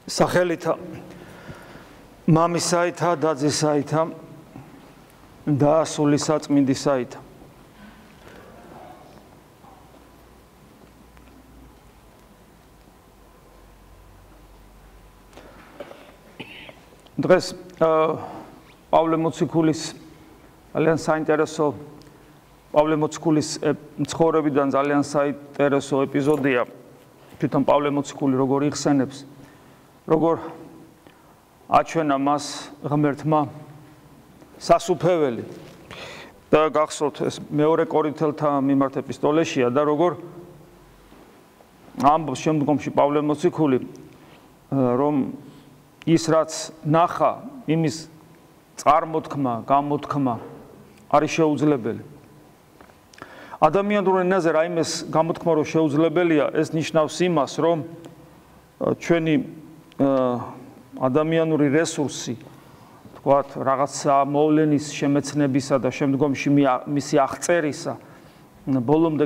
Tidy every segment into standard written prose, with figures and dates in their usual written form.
სახელითა მამისაითა დაძისაითა და სულისაწმინდისაითა დღეს პავლე მოციქულის ძალიან საინტერესო პავლე მოციქულის ცხოვრებიდან ძალიან საინტერესო ეპიზოდია თვითონ პავლე მოციქული როგორ იხსენებს როგორ აჩვენა მას ღმერთმა სასუფეველი და გახსოვთ ეს მეორე კორინთელთა მიმართ ეპისტოლეშია და როგორ ამბობს შემდგომში პავლე მოციქული რომ ის რაც ნახა იმის წარმოთქმა გამოთქმა არის შეუძლებელი ადამიანურ ენაზე რაიმეს გამოთქმა რომ შეუძლებელია ეს ნიშნავს იმას რომ ჩვენი ადამიანური რესურსი თქვათ რაღაცა მოვლენის შემეცნებისა და შემდგომში მისი აღწერისა ბოლომდე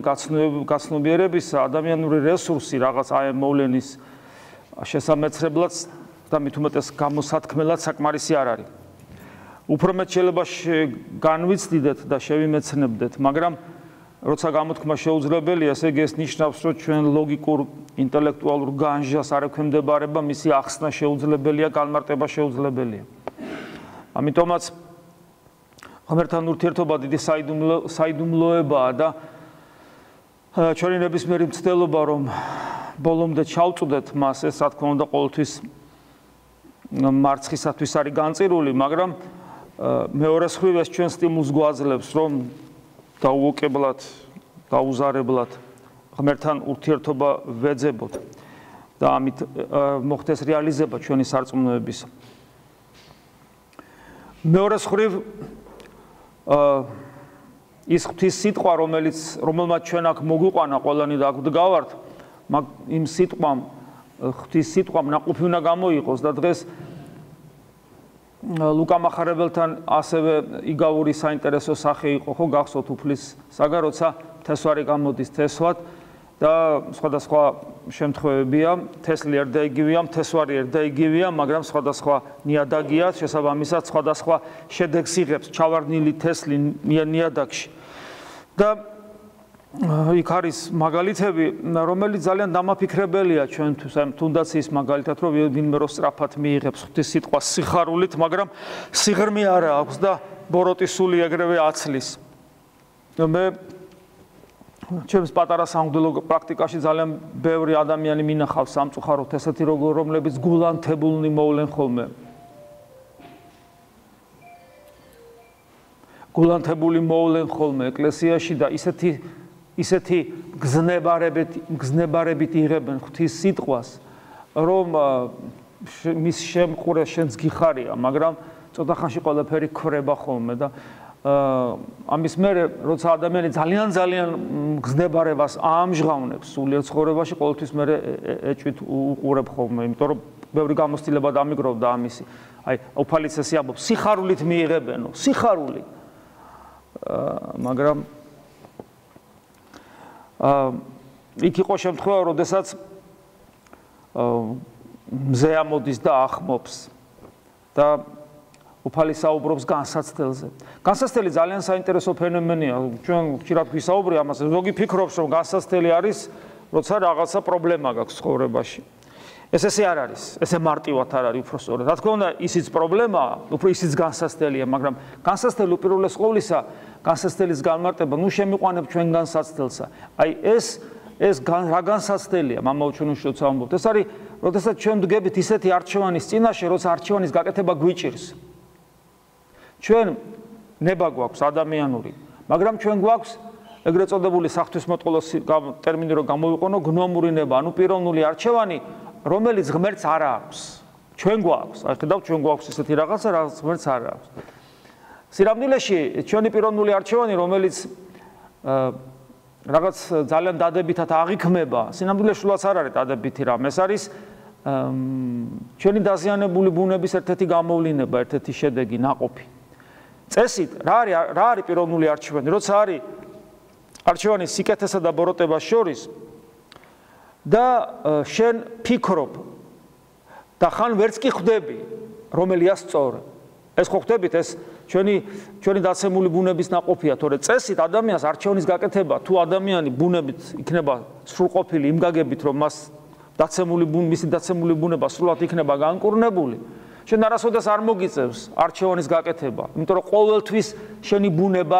გაცნობიერებისა ადამიანური რესურსი რაღაც აი მოვლენის შესამეცნებლად და მით უმეტეს გამოსათქმელად საკმარისი არ არის. უფრო მეტ შეიძლება განვიცდიდეთ და შევიმეცნებდეთ, მაგრამ როცა გამოთქმა შეუძლებელია, ესე იგი ეს ნიშნავს, რომ ჩვენ ლოგიკურ ინტელექტუალურ განჟას არ ექვემდებარება, მისი ახსნა შეუძლებელია, განმარტება შეუძლებელია. ამიტომაც ღმერთთან ურთიერთობა დიდი საიდუმლოებაა და ჩვენი ნებისმიერი მცდელობა რომ ბოლომდე ჩავწვდეთ მას, ეს რა თქმა უნდა ყოველთვის მარცხისათვის არის განწირული, მაგრამ მეორე მხრივ ეს ჩვენ სტიმულს გვაძლევს, რომ დაუოკებლად, დაუზარებლად ღმერთთან ურთიერთობა ვეძებოთ და ამით მოხდეს რეალიზება ჩვენი სარწმუნოებისა. მეორე მხრივ ის ღვთის სიტყვა, რომელმაც ჩვენ აქ მოგვიყვანა ყველანი და აქ ვდგავართ, იმ სიტყვამ ღვთის სიტყვამ ნაყოფი უნდა გამოიყოს და დღეს ლუკა მახარებელთან ასევე იგავური საინტერესო სახე იყო, ხო გახსოვთ უფლის საგა, როცა თესვარი გამოდის თესვად და სხვადასხვა შემთხვევებია, თესლი ერთ და იგივეა, თესვარი ერთ და იგივეა, მაგრამ სხვადასხვა ნიადაგია, შესაბამისად სხვადასხვა შედეგს იღებს ჩავარდნილი თესლი ნიადაგში. და იქ არის მაგალითები, რომელიც ძალიან დამაფიქრებელია ჩვენთვის, თუნდაც ის მაგალითად, რომ ვინმე რო სწრაფად მიიღებს ღვთის სიტყვას სიხარულით, მაგრამ სიღრმე არა აქვს და ბოროტი სული ეგრევე აცლის. მე ჩემს პატარა სამღვდელო პრაქტიკაში ძალიან ბევრი ადამიანი მინახავს სამწუხაროდ ესეთი რომლებიც გულანთებულნი მოვლენ ხოლმე. გულანთებული მოვლენ ხოლმე ეკლესიაში და ისეთი გზნებარებით იღებენ ღვთის სიტყვას, რომ მის შემყურე შენც გიხარია, მაგრამ ცოტა ხანში ყველაფერი ქრება ხოლმე და ამის მერე როცა ადამიანი ძალიან გზნებარებას აამჟღავნებს სულიერ ცხოვრებაში, ყოველთვის მერე ეჭვით უყურებ ხოლმე, იმიტომ რომ ბევრი გამოცდილება დამიგროვდა ამისი. აი, უფალიც ესე ამბობს, სიხარულით მიიღებენო, სიხარული. მაგრამ იქ იყო შემთხვევა, როდესაც მზე ამოდის და ახმობს და უფალი საუბრობს განსაცდელზე. განსაცდელი ძალიან საინტერესო ფენომენია. ჩვენ ხშირად ვისაუბრე ამაზე. ზოგი ფიქრობს, რომ განსაცდელი არის, როცა რაღაცა პრობლემა გაქვს ცხოვრებაში. ესე არ არის. ესე მარტივად არ არის უფრო სწორად. რა თქმა უნდა, ისიც პრობლემაა, უფრო ისიც განსაცდელია, მაგრამ განსაცდელი უპირველეს ყოვლისა განსაცდელის განმარტება, ნუ შემიყვანებ ჩვენ განსაცდელსა. აი ეს რა განსაცდელია, მამაო ჩვენ უშუალოდ ვამბობთ. ეს არის, როდესაც ჩვენ ვდგებით ისეთი არჩევანის წინაშე, როცა არჩევანის გაკეთება გვიჭირს. ჩვენ ნება გვაქვს ადამიანური, მაგრამ ჩვენ გვაქვს ეგრეთ წოდებული საღვთისმოწყალო ტერმინი რო გამოვიყენო, გნომური ნება, ანუ პიროვნული არჩევანი, რომელიც ღმერთს არ აქვს. ჩვენ გვაქვს, აი ხედავთ, ჩვენ გვაქვს ესეთი რაღაცა, რაც ღმერთს არ აქვს. სინამდვილეში ჩვენი პიროვნული არჩევანი, რომელიც რაღაც ძალიან დადებითად აღიქმება, სინამდვილეში სულაც არ არის დადებითი რამ, ეს არის ჩვენი დაზიანებული ბუნების ერთ-ერთი გამოვლინება, ერთ-ერთი შედეგი, ნაყოფი. წესით, რა არის პიროვნული არჩევანი? როცა არის არჩევანი სიკეთესა და ბოროტებას შორის და შენ ფიქრობ და ხან ვერც კი ხვდები, რომელია სწორი. ეს ხო ხვდებით, ეს ჩვენი დაცემული ბუნების ნაყოფია, თორე წესით ადამიანს არჩევნის გაკეთება, თუ ადამიანი ბუნებით იქნება სრულყოფილი იმ გაგებით, რომ მისი დაცემული ბუნება სრულად იქნება განკურნებული, შენ არასოდეს არ მოგიწევს არჩევნის გაკეთება, იმიტომ რომ ყოველთვის შენი ბუნება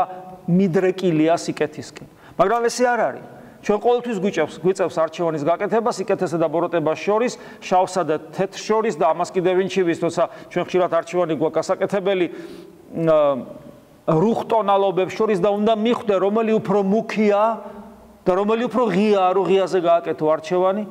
მიდრეკილია სიკეთისკენ. მაგრამ ესე არ არის. ჩვენ ყოველთვის გვიწევს არჩევნის გაკეთება სიკეთესა და ბოროტებას შორის, შავსა და თეთრ შორის და ამას კიდევ ვინ ჩივის, თორსა ჩვენ ხშირად არჩევანი გვაქვს გასაკეთებელი რუხ ტონალობებს შორის და უნდა მიხვდე რომელი უფრო მუქია და რომელი უფრო ღია, რო ღიაზე გააკეთო არჩევანი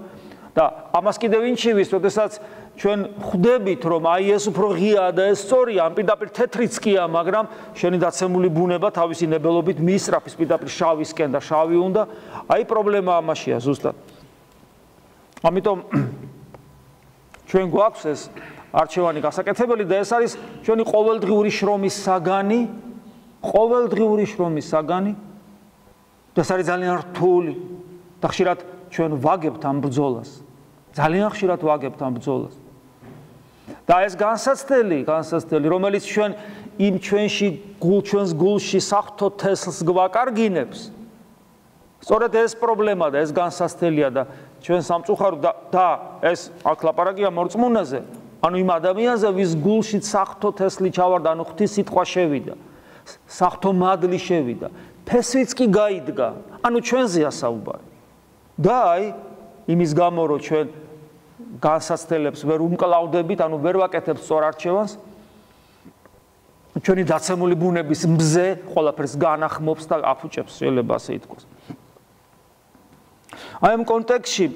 და ამას კიდევ ვინ ჩივის, როდესაც ჩვენ ხვდებით რომ აი ეს უფრო ღიაა და ეს სწორია, ამ პირდაპირ თეთრიც კია, მაგრამ შენი დაცემული ბუნება თავისი ნებელობით მიისწრაფის პირდაპირ შავისკენ და შავი უნდა, აი პრობლემა ამაშია ზუსტად. ამიტომ ჩვენ გვაქვს ეს არჩევანი გასაკეთებელი და ეს არის ჩვენი ყოველდღიური შრომის საგანი, და ეს არის ძალიან რთული და ხშირად ჩვენ ვაგებთ ამ ბრძოლას. ძალიან ხშირად ვაგებთ ამ ბრძოლას. და ეს განსაცდელი, რომელიც ჩვენს გულში საღვთო თესლს გვაკარგინებს. სწორედ ეს პრობლემა და ეს განსაცდელია და ჩვენ სამწუხაროდ და ეს აქ ლაპარაკია მორწმუნეზე, ანუ იმ ადამიანზე, ვის გულში საღვთო თესლი ჩავარდა, ანუ ღვთის სიტყვა შევიდა, საღვთო მადლი შევიდა, ფესვიც კი გაიდგა, ანუ ჩვენზეა საუბარი. და აი იმის გამო რომ ჩვენ განსაცდელებს ვერ უმკლავდებით, ანუ ვერ ვაკეთებთ სწორ არჩევანს, ჩვენი დაცემული ბუნების მზე ყველაფერს განახმობს და აფუჭებს, შეიძლება ასე ითქვას. აი ამ კონტექსტში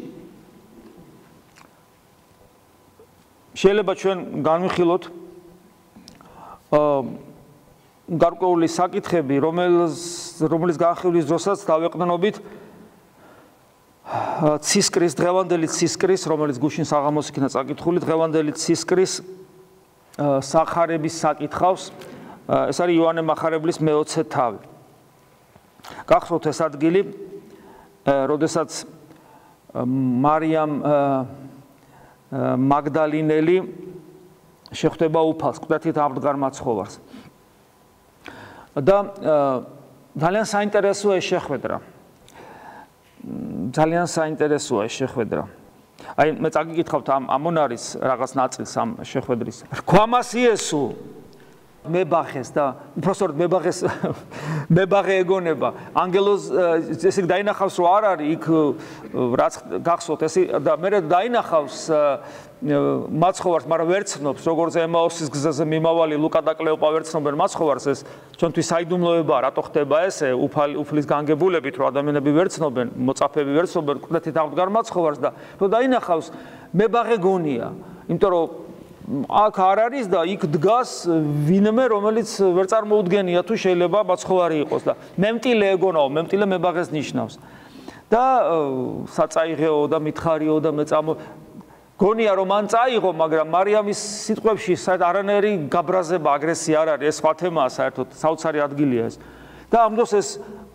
შეიძლება ჩვენ განვიხილოთ გარკვეული საკითხები, რომლის განხილვის დროსაც დავეყრდნობით ცისკრის, დღევანდელი ცისკრის, რომელიც გუშინ საღამოს იქნა წაკითხული, დღევანდელი ცისკრის სახარების საკითხავს. ეს არის იოანე მახარებლის მე-20 თავი. გახსოვთ ეს ადგილი, როდესაც მარიამ მაგდალინელი შეხვდება უფალს, კვდეთით ამდგარ მაცხოვარს. და ძალიან საინტერესოა ეს შეხვედრა. ძალიან საინტერესოა ეს შეხვედრა. აი მე წაგიკითხავთ ამ ამონარის რაღაც ნაწილს ამ შეხვედრის. რქვამას იესო მებახეს და უბრალოდ მებაღე ეგონება. ანგელოზ ესე დაინახავს რომ არ არის იქ რაც გახსოვთ ეს და მე დაინახავს მაცხოვარს, მაგრამ ვერცნობს, როგორც ემაუსის გზაზე მიმავალი ლუკა და კლეოპა ვერცნობენ მაცხოვარს, ეს ჩვენთვის საიდუმლოებაა, რატო ხდება ესე უფლის განგებულებით, რომ ადამიანები ვერცნობენ, მოწაფეები ვერცნობენ, კვდეთით ამდგარ მაცხოვარს და რომ დაინახავს მებაღე გონია, იმიტომ რომ აქ არ არის და იქ დგას ვინმე, რომელიც ვერ წარმოუდგენია თუ შეიძლება მაცხოვარი იყოს და მემტილე ეგონაო, მემტილე მებაღეს ნიშნავს. და საწაიღეო და მითხარიო და მეწამო გონია რომ მან წაიღო, მაგრამ მარიამის სიტყვებში არანაირი გაბრაზება, აგრესია არ არის, ეს სხვა თემაა საერთოდ, საოცარი ადგილია ეს. და ამ დროს ეს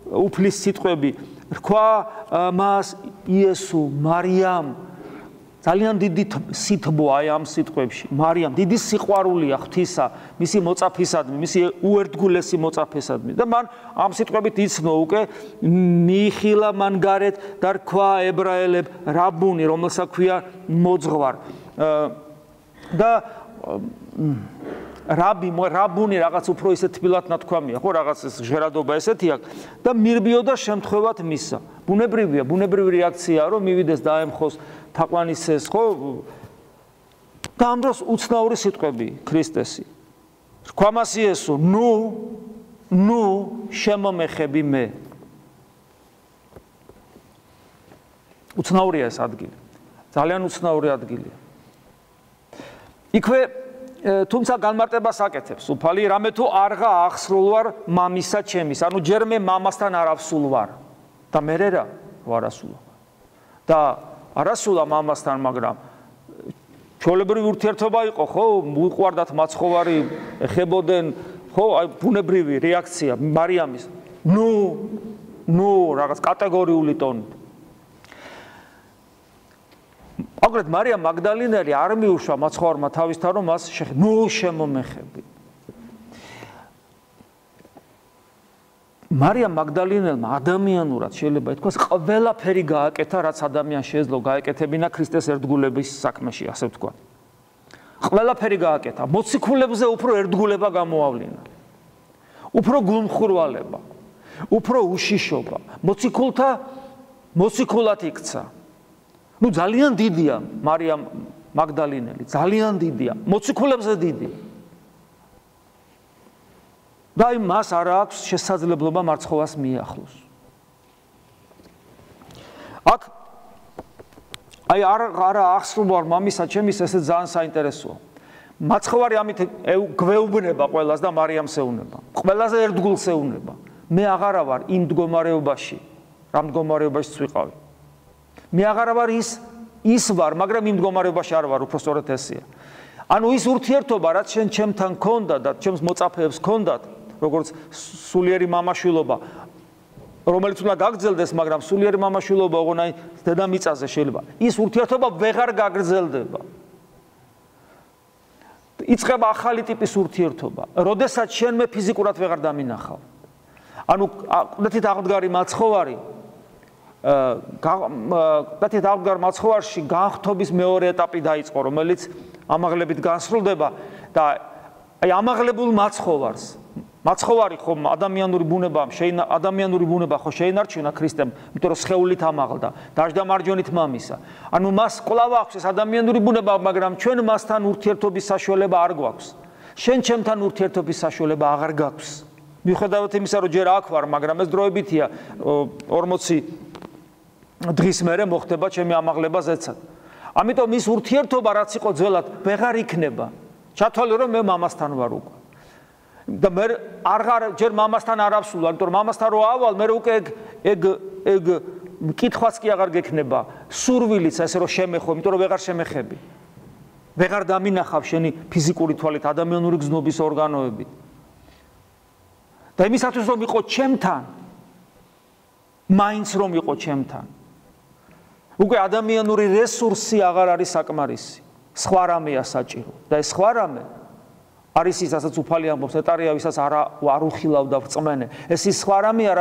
უფლის სიტყვები, რქვა მას იესო, მარიამ, ძალიან დიდი სითბო აი ამ სიტყვებში. მარიამ, დიდი სიყვარულია ღვთისა, მისი მოწაფისადმი, მისი უერთგულესი მოწაფისადმი. და მან ამ სიტყვებით იცნო უკვე მიიხილა მან გარეთ და რქვა ებრაელებ რაბუნი, რომელსაც ქვია მოძღვარ. და რაბუნი რაღაც უფრო ისე თბილად ნათქვამია, ხო, რაღაც ეს ჟერადობა ესეთი აქვს და მირბიოდა შემთხვევად მისა. ბუნებრივი რეაქციაა, რომ მივიდეს და აემხოს თაყვანისეს, ხო? და ამ დროს უცნაური სიტყვები ქრისტესი. რქვამას იესო, ნუ შემომეხები მე. უცნაურია ეს ადგილი. ძალიან უცნაური ადგილია. იქვე თუმცა განმარტებას აკეთებს უფალი, რამე თუ არღა ახსრულ ვარ მამისა ჩემის, ანუ ჯერ მე მამასთან არ ავსულ ვარ და მე რა ვარასულა. და არასულა მამასთან, მაგრამ ჩვეულებრივი ურთიერთობა იყო, ხო, უყვარდათ მაცხოვარი, ეხებოდნენ, ხო, აი ბუნებრივი რეაქცია მარიამის. ნუ რაღაც კატეგორიული ტონით. აგრეთ მარიამ მაგდალინელი არ მიუშვა მაცხოვარმა თავისთან რომ მას ნუ შემომეხები. მარიამ მაგდალინელმა ადამიანურად შეიძლება ითქვას ყველაფერი გააკეთა რაც ადამიანს შეეძლო გაეკეთებინა ქრისტეს ერთგულების საქმეში ასე ვთქვა. ყველაფერი გააკეთა მოციქულებზე უფრო ერთგულება გამოავლინა. უფრო გულმხურვალება, უფრო უშიშობა, მოციქულთა მოციქულად იქცა. ნუ ძალიან დიდია მარიამ მაგდალინელი, ძალიან დიდია, მოციქულებზე დიდია. და მას არ აქვს შესაძლებლობა მარცხოვას მიახლოს. აქ აი არა ახსოვარ მამისა ჩემის ესე ძალიან საინტერესოა. მაცხოვარი ამით გვეუბნება ყველას და მარიამს ეუბნება. ყველაზე ერთგულს ეუბნება. მე აღარა ვარ იმ მდგომარეობაში, რა მდგომარეობაშიც ვიყავი. მე აღარა ვარ ის ვარ, მაგრამ იმ მდგომარეობაში არ ვარ, უფრო სწორედ ესეა. ანუ ის ურთიერთობა, რაც შენ ჩემთან გქონდა და ჩემს მოწაფეებს გქონდათ, როგორც სულიერი მამაშვილობა, რომელიც უნდა გაგრძელდეს, მაგრამ სულიერი მამაშვილობა ოღონდ დედამიწაზე შეიძლება. ის ურთიერთობა ვეღარ გაგრძელდება. იწყება ახალი ტიპის ურთიერთობა, როდესაც შენ მე ფიზიკურად ვეღარ დამინახავ. ანუ ყდით აღდგარი მაცხოვარი ყდით აღდგარ მაცხოვარში განხთობის მეორე ეტაპი დაიწყო, რომელიც ამაღლებით განსრულდება და აი ამაღლებულ მაცხოვარს მაცხოვარი ხომ ადამიანური ბუნება ხო შეინარჩუნა ქრისტემ, იმიტომ რომ სხეულით ამაღლდა, დაждდა მარჯვენით მამისა. ანუ მას კვლავ აქვს ეს ადამიანური ბუნება, მაგრამ ჩვენ მასთან ურთიერთობის საშუალება არ გვაქვს. შენ ჩემთან ურთიერთობის საშუალება აღარ გაქვს. მიუხედავად იმისა, რომ ჯერ აქ ვარ, მაგრამ ეს დროებითია 40 დღის მერე მოხდება ჩემი ამაღლება ზეცად. ამიტომ ის ურთიერთობა რაც იყო ძველად, ვეღარ იქნება. ჩათვალე რომ მე მამასთან ვარ უკვე. და მე ჯერ მამასთან არ ავსულა, იმიტომ რომ მამასთან რო ავალ, მე უკვე ეგ მკითხვაც კი აღარ გექნება, სურვილიც ესე რომ შემეხო, იმიტომ რომ ვეღარ შემეხები. ვეღარ დამინახავ შენი ფიზიკური თვალით, ადამიანური გზნობის ორგანოებით. და იმისათვის რომ იყო ჩემთან, მაინც რომ იყო ჩემთან. უკვე ადამიანური რესურსი აღარ არის საკმარისი. სხვა რამეა საჭირო. და ეს სხვა რამე არის ის, რასაც უფალი ამბობს, ეტარია, ვისაც არ უხილავდა რწმენე. ეს ის სხვა რამეა,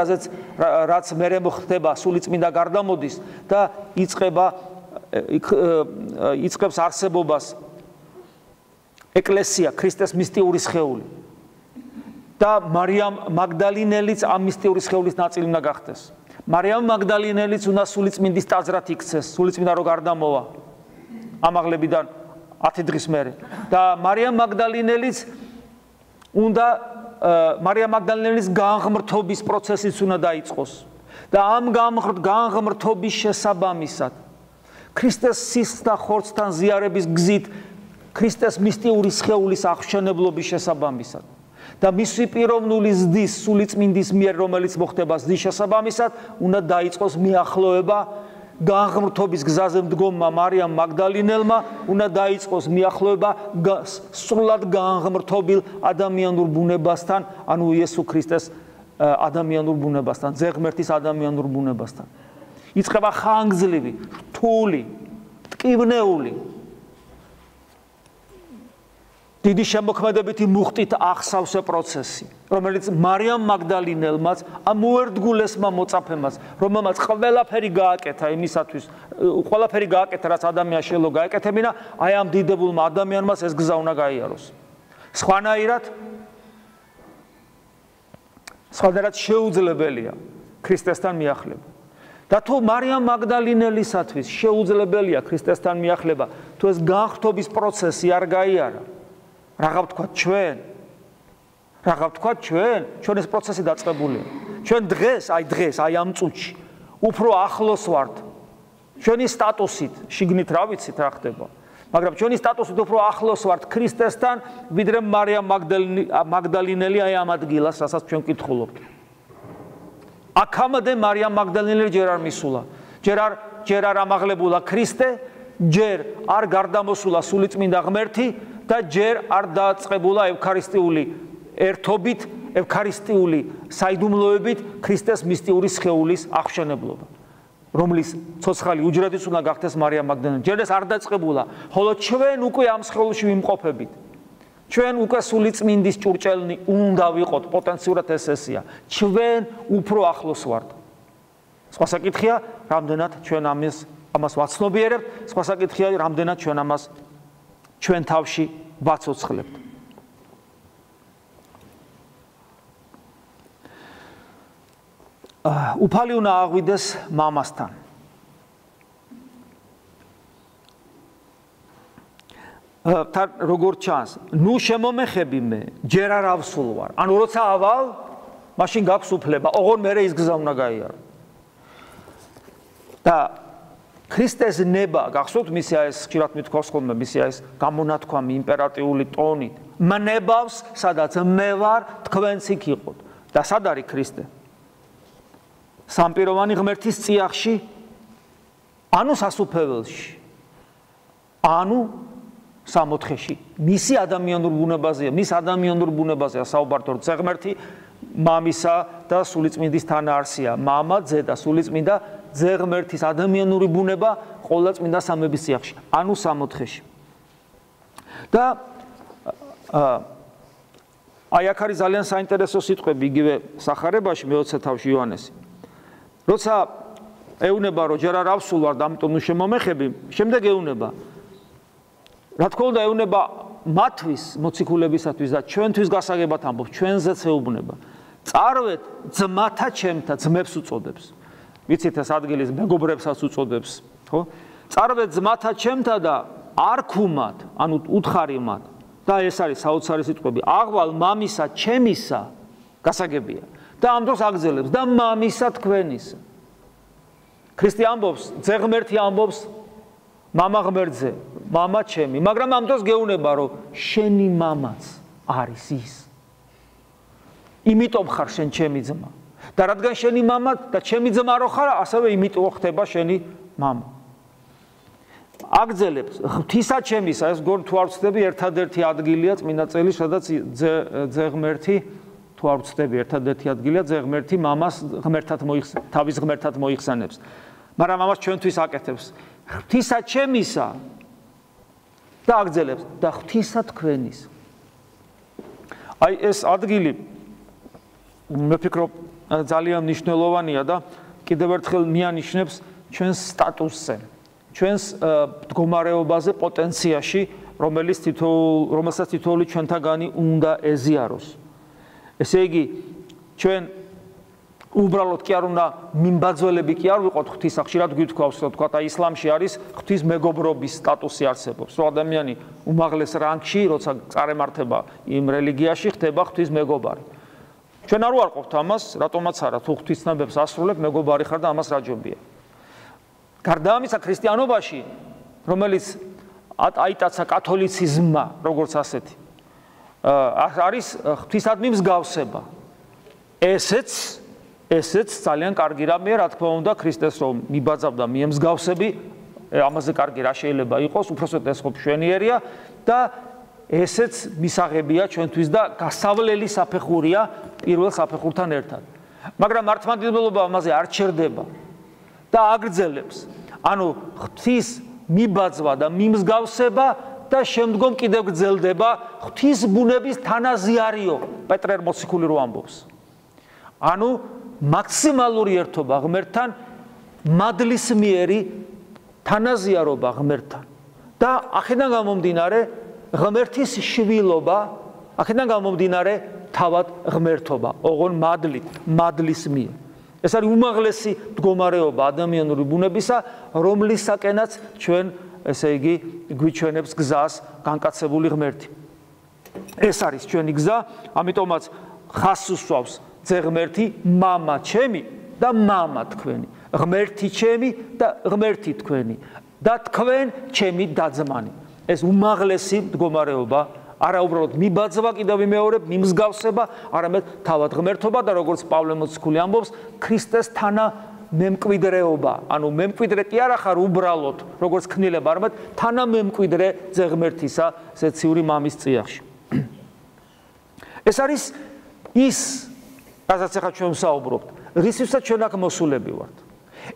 რაც მერე მოხდება, სულიწმინდა გარდამოდის და იწყებს არსებობას ეკლესია, ქრისტეს მისტიური სხეული. და მარიამ მაგდალინელიც ამ მისტიური სხეულის ნაწილი უნდა გახდეს. მარიამ მაგდალინელიც უნდა სულიწმინდის ტაძრად იქცეს, სულიწმინდა რო გარდამოვა ამაღლებიდან 10 დღის მერე. და მარიამ მაგდალინელის განღმრთობის პროცესიც უნდა დაიწყოს. და ამ განღმრთობის შესაბამისად ქრისტეს სისხლს და ხორცთან ზიარების გზით ქრისტეს მისტიური სხეულის აღშენებლობის შესაბამისად და მისი პიროვნული ზრდის სულიწმინდის მიერ რომელიც მოხდება ზრდის შესაბამისად უნდა დაიწყოს მიახლოება განღმრთობის გზაზე მდგომმა მარიამ მაგდალინელმა უნდა დაიწყოს მიახლოება სრულად განღმრთობილ ადამიანურ ბუნებასთან, ანუ იესო ქრისტეს ადამიანურ ბუნებასთან, ზეღმერთის ადამიანურ ბუნებასთან. იწყება ხანგრძლივი, რთული, ტკივნეული, დიდი შემოქმედებითი მუხტით ახსავსე პროცესი, რომელიც მარიამ მაგდალინელმაც ამ უერთგულესმა მოწაფემაც, რომელმაც ყველაფერი გააკეთა იმისათვის, ყველაფერი გააკეთა, რაც ადამიანს შეეძლო გაეკეთებინა, აი ამ დიდებულმა ადამიანმაც ეს გზა უნდა გაიაროს. სხვანაირად შეუძლებელია ქრისტესთან მიახლება. და თუ მარიამ მაგდალინელისათვის შეუძლებელია ქრისტესთან მიახლება, თუ ეს განხრთობის პროცესი არ გაიარა, რაღა ვთქვათ ჩვენ? ჩვენ ეს პროცესი დაწყებულია. ჩვენ დღეს, აი ამ წუთში უფრო ახლოს ვართ. ჩვენი სტატუსით, შიგნით რა ვიცით რა ხდება, მაგრამ ჩვენი სტატუსით უფრო ახლოს ვართ ქრისტესთან, ვიდრე მარიამ მაგდალინელი აი ამ ადგილას, რასაც ჩვენ ვკითხულობთ. აქამდე მარიამ მაგდალინელი ჯერ არ მისულა. ჯერ არ ამაღლებულა ქრისტე, ჯერ არ გარდამოსულა სულიწმინდა ღმერთი და ჯერ არ დააწყებულა ევქარისტიული ერთობით, ევქარისტიული საიდუმლოებით ქრისტეს მისტიური სხეულის აღშენებლობა. რომლის ცოცხალი უჯრედიც უნდა გახდეს მარიამ მაგდალენა. ჯერ ეს არ დაწყებულა, ხოლო ჩვენ უკვე ამ სხეულში ვიმყოფებით. ჩვენ უკვე სულიწმინდის ჭურჭელნი უნდა ვიყოთ, პოტენციურად ესეა. ჩვენ უფრო ახლოს ვართ. სხვა საკითხია, რამდენად ჩვენ ამას ვაცნობიერებთ, სხვა საკითხია, რამდენად ჩვენ ამას ჩვენ თავში ვაცოცხლებთ. უფალი უნდა აღვიდეს მამასთან. თან როგორ ჩანს, ნუ შემომეხები მე, ჯერ არ ავსულ ვარ. ანუ როცა ავალ, მაშინ გაქვს უფლება, ოღონ მერე ის გზა უნდა გაიარო. და ქრისტეს ნება, გახსოვთ მისი ეს ხშირად მithქვას ხოლმე, მისი ეს გამონათქვამი იმპერატიული ტონით, მნებავს, სადაც მე ვარ, თქვენც იქ იყოთ. და სად არის ქრისტე? სამპიროვანი ღმერთის წიაღში, ანუ სასუფეველში, ანუ სამოთხეში. მისი ადამიანურ ბუნებაზეა, მის ადამიანურ ბუნებაზეა საუბართ, რომ ღმერთი მამისა და სულიწმინდის თანაარსია. მამა, ძე და სულიწმინდა ღმერთის ადამიანური ბუნება ყოვლა წმინდა სამების წიაღში, ანუ სამოთხეში. და აი აქ არის ძალიან საინტერესო სიტყვები იგივე სახარებაში მე-20 თავში იოანესი. როცა ეუნება, რომ ჯერ არ ავსულ ვარ და ამიტომ ნუ შემომეხები, შემდეგ ეუნება. რა თქმა უნდა, ეუნება მათთვის, მოციქულებისათვის და ჩვენთვის გასაგებად ამბობს, ჩვენზეც ეუბნება. წარვეთ ძმათა ჩემთა, ძმებს უწოდებს. ვიცით ეს ადგილის მეგობრებსაც უწოდებს, ხო? წარვეთ ძმათა ჩემთა და არ ქუმათ, ანუ უთხარი მათ. და ეს არის საოცარი სიტყვები. აღვალ მამისა ჩემისა, გასაგებია. და ამ დროს აგზელებს და მამისა თქვენისა. ქრისტე ამბობს, ძე ღმერთი ამბობს მამა ღმერთზე, მამა ჩემი, მაგრამ ამ დროს გეუნება, რომ შენი მამაც არის ის. იმიტომ ხარ შენ ჩემი ძმა. და რადგან შენი მამა და ჩემი ძმა რო ხარ, ასევე იმიტომ ხდება შენი მამა. აგზელებს ღვთისა ჩემისა, ეს გორ თუ არ ვცდები, ერთადერთი ადგილია წმინდა წელი, სადაც ძე ღმერთი თუ არ ვცდები, ერთადერთი ადგილია ძე ღმერთი მამას ღმერთად თავის ღმერთად მოიხსენებს. მაგრამ ამას ჩვენთვის აკეთებს. ღვთისა ჩემისა და აგზელებს და ღვთისა თქვენის. აი ეს ადგილი მე ვფიქრობ ძალიან მნიშვნელოვანია და კიდევ ერთხელ მიანიშნებს ჩვენს სტატუსზე, ჩვენს მდგომარეობაზე, პოტენციაში, რომელსაც თითოეული ჩვენთაგანი უნდა ეზიაროს. ესე იგი, ჩვენ უბრალოდ კი არ უნდა მიმბაძველები კი არ ვიყოთ ღვთისა, ხშირად გვითქვავს, რომ თქვა, აი ისლამში არის ღვთის მეგობრობის სტატუსი არსებობს, რომ ადამიანი უმაღლეს რანგში, როცა წარემართება იმ რელიგიაში, ხდება ღვთის მეგობარი. ჩვენ არ ვარყოფთ ამას, რატომაც არა, თუ ღვთისნებებს ასრულებ, მეგობარი ხარ და ამას რაჯობია. გარდა ამისა, ქრისტიანობაში, რომელიც აიტაცა კათოლიციზმმა, როგორც ასეთი, არის ღვთისადმი მსგავსება. ესეც ძალიან კარგი რამეა, რა თქმა უნდა, ქრისტეს რომ მიბაძავდა მიემსგავსები, ამაზე კარგი რა შეიძლება იყოს, უпроსოდ ეს ხო მშვენიერია და ესეც მისაღებია ჩვენთვის და გასავლელი საფეხურია პირველ საფეხურთან ერთად. მაგრამ მართლმადიდებლობა ამაზე არ ჩერდება და აგრძელებს. ანუ ღვთის მიბაძვა და მიმსგავსება და შემდგომ კიდევ გრძელდება ღვთის ბუნების თანაზიარიო, პეტრე მოციქული რო ამბობს. ანუ მაქსიმალური ერთობა ღმერთთან, მადლისმიერი თანაზიარობა ღმერთთან. და აქედან გამომდინარე ღმერთის შვილობა, აქედან გამომდინარე თავად ღმერთობა, ოღონ მადლის მიერ. ეს არის უმაღლესი მდგომარეობა ადამიანური ბუნებისა, რომლისაკენაც ჩვენ, ესე იგი, გვიჩვენებს გზას განკაცებული ღმერთი. ეს არის ჩვენი გზა, ამიტომაც ხაზს უსვავს ძე ღმერთი, მამა ჩემი და მამა თქვენი, ღმერთი ჩემი და ღმერთი თქვენი და თქვენ ჩემი დაძმანი. ეს უმაღლესი მდგომარეობა, არა უბრალოდ მიბაძვა, კიდევ ვიმეორებ, მიმსგავსება, არამედ თავად ღმერთობა და როგორც პავლე მოციქული ამბობს, ქრისტეს თანა მემკვიდრეობა. ანუ მემკვიდრე კი არა ხარ უბრალოდ, როგორც ქნილება, არამედ თანა მემკვიდრე ძე ღმერთისა, ზეციური მამის წიაღში. ეს არის ის, რასაც ახლა ჩვენ ვსაუბრობთ, რისთვისაც ჩვენ აქ მოსულები ვართ.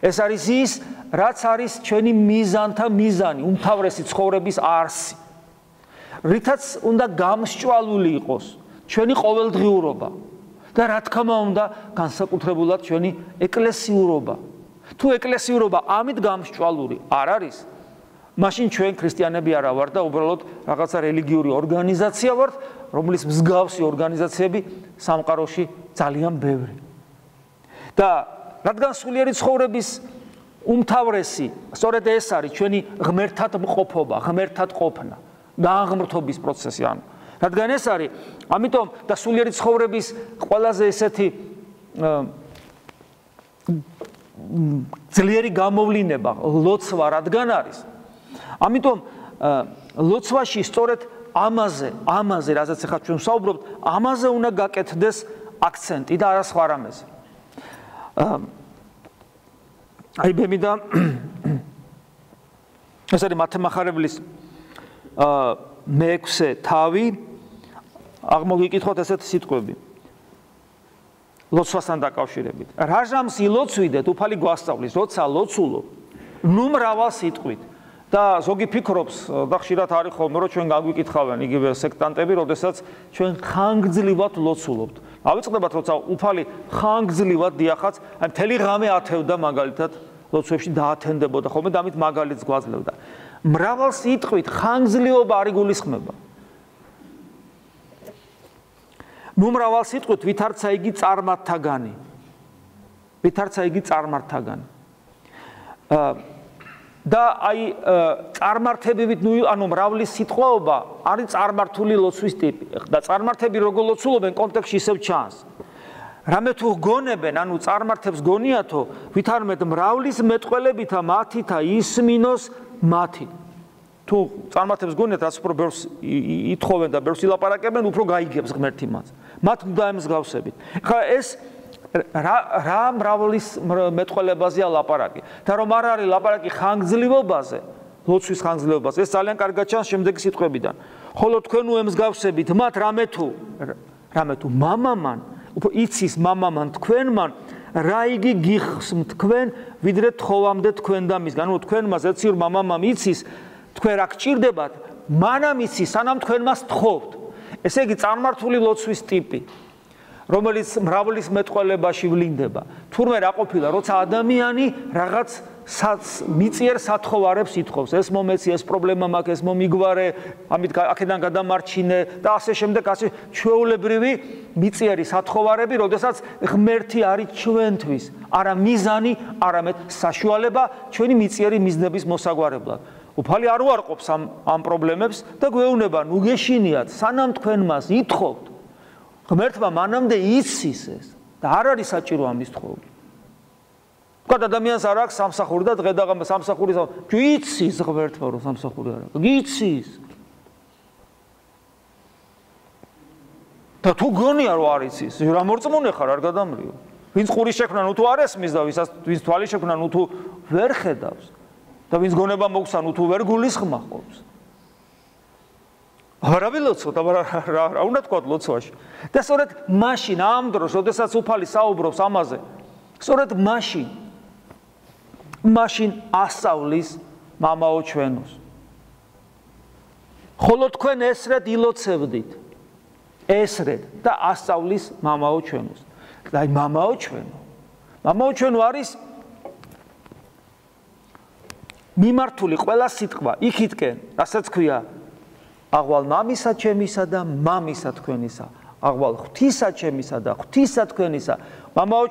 ეს არის ის, რაც არის ჩვენი მიზანთა მიზანი, უმთავრესი ცხოვრების არსი. რითაც უნდა გამსჭვალული იყოს ჩვენი ყოველდღიურობა და რა თქმა უნდა, განსაკუთრებულად ჩვენი ეკლესიურობა. თუ ეკლესიურობა ამით გამსჭვალული არ არის, მაშინ ჩვენ ქრისტიანები არა ვართ და უბრალოდ რაღაცა რელიგიური ორგანიზაცია ვართ, რომლის მსგავსი ორგანიზაციები სამყაროში ძალიან ბევრი. და რადგან სულიერი ცხოვრების უმთავრესი, სწორედ ეს არის ჩვენი ღმერთად მყოფობა, ღმერთად ყოფნა, გააღმრთობის პროცესი, ანუ რადგან ეს არის, ამიტომ და სულიერი ცხოვრების ყველაზე ესეთი ძლიერი გამოვლინება, ლოცვა რადგან არის. ამიტომ ლოცვაში სწორედ ამაზე, რასაც ახლა ჩვენ ვსაუბრობთ, ამაზე უნდა გაკეთდეს აქცენტი და არა სხვა რამეზე. აი ბემიდა ეს არის მათემახარებლის მეექვსე თავი, აღმოგიკითხოთ ესეთი სიტყვები. ლოცვასთან დაკავშირებით. რა ჟამს ილოცვიდეთ, უფალი გვასწავლის, როცა ლოცულობ, ნუ მრავალ სიტყვით. და ზოგი ფიქრობს და ხშირად არის ხოლმე, რომ ჩვენ გაგვიკითხავენ იგივე სექტანტები, როდესაც ჩვენ ხანგრძლივად ლოცულობთ. ავიწყდებათ, როცა უფალი ხანგრძლივად დიახაც, აი მთელი ღამე ათევდა მაგალითად ლოცვებში დაათენდებოდა ხოლმე და ამით მაგალითს გვაძლევდა. მრავალ სიტყვით ხანგრძლივობა არ იგულისხმება. ნუ მრავალ სიტყვით ვითარცა იგი წარმართთაგანი. ვითარცა იგი წარმართთაგანი. და აი წარმართებივით, ანუ მრავლის სიტყვაობა არის წარმართული ლოცვის ტიპი. და წარმართები როგორ ლოცულობენ კონტექსტში ისევ ჩანს. რამე თუ გონებენ, ანუ წარმართებს გონიათო, ვითარმეთ მრავლის მეტყველებითა მათითა ისმინოს მათი. თუ წარმართებს გონიათ, რაც უფრო ბევრს ითხოვენ და ბევრს ილაპარაკებენ, უფრო გაიგებს ღმერთი მას. მათ უნდა ემსგავსებით. ხა ეს რა მრავლის მეტყველებაზეა ლაპარაკი და რომ არ არის ლაპარაკი ხანგრძლივობაზე, ლოცვის ხანგრძლივობაზე, ეს ძალიან კარგად ჩანს შემდეგი სიტყვებიდან. ხოლო თქვენ უემსგავსებით მათ რამე თუ მამამან, უფრო იცის მამამან თქვენმან, რა იგი გიხსმთ თქვენ, ვიდრე თხოვამდე თქვენ და მისგან. ანუ თქვენმა ზეციურ მამამამ იცის, თქვენ რა გჭირდებათ, მანამ იცის, სანამ თქვენ მას თხოვთ. ესე იგი წარმართული ლოცვის ტიპი, რომელიც მრავლის მეტყველებაში ვლინდება. თურმე რა ყოფილა, როცა ადამიანი რაღაც მიწიერ სათხოვარებს ითხოვს, ეს მომეცი, ეს პრობლემა მაქვს, ეს მომიგვარე, ამით აქედან გადამარჩინე და ასე შემდეგ, ასე ჩვეულებრივი მიწიერი სათხოვარები, როდესაც ღმერთი არის ჩვენთვის, არა მიზანი, არამედ საშუალება ჩვენი მიწიერი მიზნების მოსაგვარებლად. უფალი არ უარყოფს ამ პრობლემებს და გვეუბნება, ნუ გეშინიათ, სანამ თქვენ მას ითხოვთ, ღმერთმა მანამდე იცის ეს და არ არის საჭირო ამის თხოვნა. თქვა ადამიანს არ აქვს სამსახური და დღე-დაღამე სამსახურის იცის ღმერთმა რომ სამსახური არ აქვს. იცის. და თუ გონია რომ არ იცის, რა მორწმუნე ხარ, არ გადამრიო. ვინც ყურის შექმნა ნუ თუ არ ესმის და ვინც თვალი შექმნა ნუ თუ ვერ ხედავს და ვინც გონება მოგცა ნუ თუ ვერ გულისხმობს. არა ვილოცოთ, რა უნდა თქვა ლოცვაში. და სწორედ მაშინ ამ დროს, როდესაც უფალი საუბრობს ამაზე, სწორედ მაშინ ასწავლის მამაო ჩვენოს. ხოლო თქვენ ესრედ ილოცებდით, ესრედ და ასწავლის მამაო ჩვენოს. და აი მამაო ჩვენო არის მიმართული ყველა სიტყვა იქითკენ, რასაც ქვია აღვალ მამისა ჩემისა და მამისა თქვენისა, აღვალ ღვთისა ჩემისა და ღვთისა თქვენისა. მამაო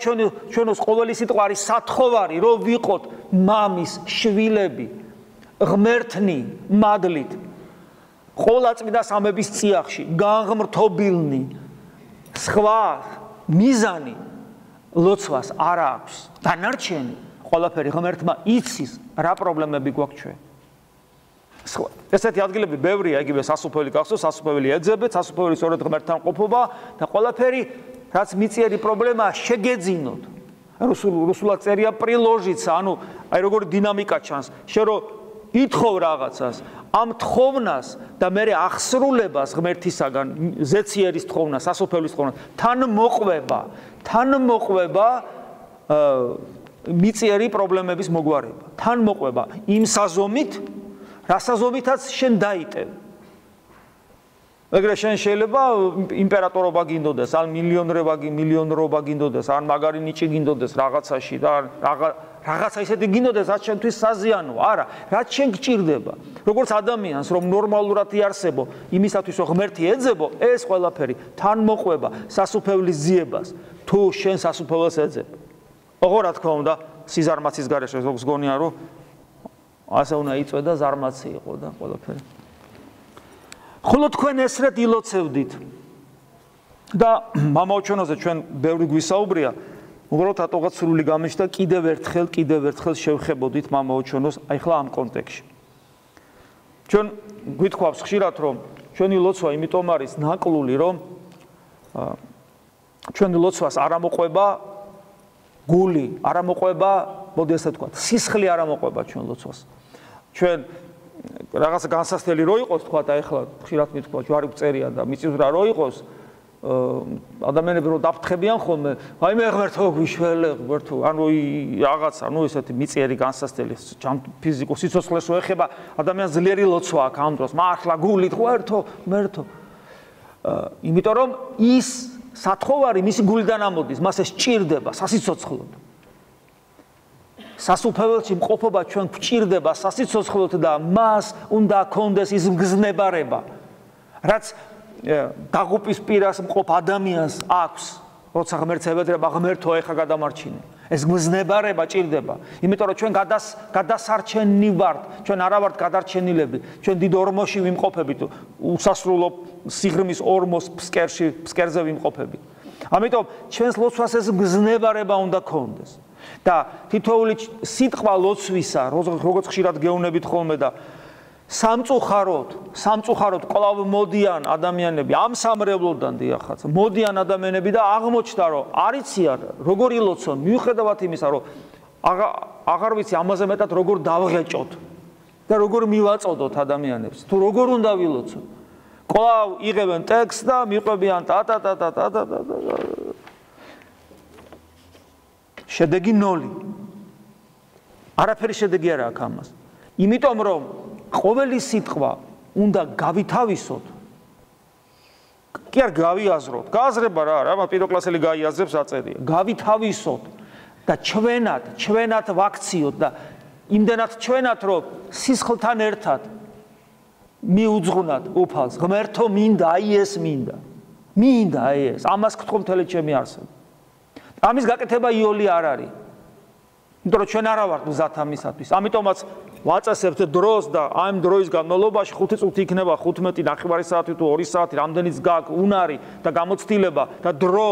ჩვენოს ყოველი სიტყვა არის სათხოვარი, რომ ვიყოთ მამის შვილები, ღმერთნი მადლით, ყოვლადწმიდა სამების წიაღში, განღმრთობილნი, სხვა მიზანი ლოცვას არ აქვს. დანარჩენი ყველაფერი ღმერთმა იცის, რა პრობლემები გვაქვს ჩვენ. ესეთი ადგილები ბევრია, იგივე სასუფეველი გახსოვს, სასუფეველი ეძებეთ, სასუფეველი სწორედ ღმერთთან ყოფობა და ყველაფერი, რაც მიწიერი პრობლემაა, შეგეძინოთ. რუსულად წერია პრილოჟიცა, ანუ აი როგორი დინამიკა ჩანს, შენ რო ითხოვ რაღაცას, ამ თხოვნას და მე ახსრულებას ღმერთისაგან, ზეციერის თხოვნას, სასופელის თხოვნას, თან მოყვება მიწიერი პრობლემების მოგვარება. თან მოყვება იმ საზომით, რა საზომითაც შენ დაიტევ. ეგრე შენ შეიძლება იმპერატორობა გინდოდეს, ან მილიონრობა გინდოდეს, ან მაგარი ნიჭი გინდოდეს რაღაცაში და რაღაცა ისეთი გინდოდეს, რაც შენთვის საზიანოა. არა, რაც შენ გჭირდება. როგორც ადამიანს, რომ ნორმალურად იარსებო, იმისათვის რომ ღმერთი ეძებო, ეს ყველაფერი თან მოყვება სასუფეველის ძიებას, თუ შენ სასუფეველს ეძებ. ოღონდ რა თქმა უნდა, სიზარმაცის გარეშე ზოგს გონია, რომ ასე უნდა იწვედა ზარმაცი იყო და ყველაფერი. ხოლო თქვენ ესრეთ ილოცევდით და მამაო ჩვენოზე ჩვენ ბევრი გვისაუბრია, უბრალოდ რატოღაც სრული გამიშდა კიდევ ერთხელ შევხებოდით მამაო ჩვენოს აი ხლა ამ კონტექსტში. ჩვენ გვითხოვს ხშირად რომ ჩვენი ლოცვა იმიტომ არის ნაკლული, რომ ჩვენი ლოცვას არ ამოყვება გული, არ ამოყვება, მოდი ასე ვთქვათ, სისხლი არ ამოყვება ჩვენ ლოცვას. ჩვენ რაღაცა განსასწრელი რო იყოს, თქვა და ეხლა ხშირად მithქვა ჯვარი წერია და მიწისძვრა რო იყოს, ადამიანები რო დაფრთხებიან ხოლმე, აი მე ღმერთო გვიშველე, ღმერთო, ანუ რაღაცა, ნუ ესეთი მიწიერი განსასწრელი ფიზიკურ სიცოცხლეს რო ეხება, ადამიანს ძლიერი ლოცვა აქვს ამ დროს, მართლა გულით ღმერთო. იმიტომ რომ ის სათხოვარი მისი გულიდან ამოდის, მას ეს სჭირდება სასიცოცხლოდ. სასუფეველში მყოფობა ჩვენ გვჭირდება სასიცოცხლოდ და მას უნდა ქონდეს ის მგზნებარება, რაც დაღუპის პირას მყოფ ადამიანს აქვს, როცა ღმერთს ევედრება, ღმერთო ეხა გადამარჩინე. ეს მგზნებარება ჭირდება, იმიტომ რომ ჩვენ გადასარჩენი ვართ, ჩვენ არა ვართ გადარჩენილები, ჩვენ დიდ ორმოში ვიმყოფებით, უსასრულო სიღრმის ორმოს ფსკერზე ვიმყოფებით. ამიტომ ჩვენს ლოცვას ეს მგზნებარება უნდა ქონდეს. და თითოეული სიტყვა ლოცვისა, როგორც ხშირად გეუბნებით ხოლმე და სამწუხაროდ კვლავ მოდიან ადამიანები ამ სამრევლოდან დიახაც, მოდიან ადამიანები და აღმოჩნდა რომ არიციან როგორ ილოცონ, მიუხედავად იმისა რომ აღარ ვიცი ამაზე მეტად როგორ დავღეჭოთ და როგორ მივაწოდოთ ადამიანებს, თუ როგორ უნდა ვილოცოთ. კვლავ იღებენ ტექსტს და მიყვებიან შედეგი 0. არაფერი შედეგი არ აქვს ამას. იმიტომ რომ ყოველი სიტყვა უნდა გავითავისოთ. კი არ გავიაზროთ. გააზრება რა, რა პიროკლასელი გაიაზრებს აწერია. გავითავისოთ და ჩვენად ვაქციოთ და იმდენად ჩვენად რომ სისხლთან ერთად მიუძღვნათ უფალს. ღმერთო მინდა, აი ეს მინდა. მინდა აი ეს. ამას გთხოვ მთელი ჩემი არსება. ამის გაკეთება იოლი არ არის. იმიტომ რომ ჩვენ არა ვართ მზად ამისათვის. ამიტომაც ვაწესებთ დროს და ამ დროის განმავლობაში 5 წუთი იქნება 15 ნახევარი საათი თუ 2 საათი, რამდენიც გაქვს უნარი და გამოცდილება და დრო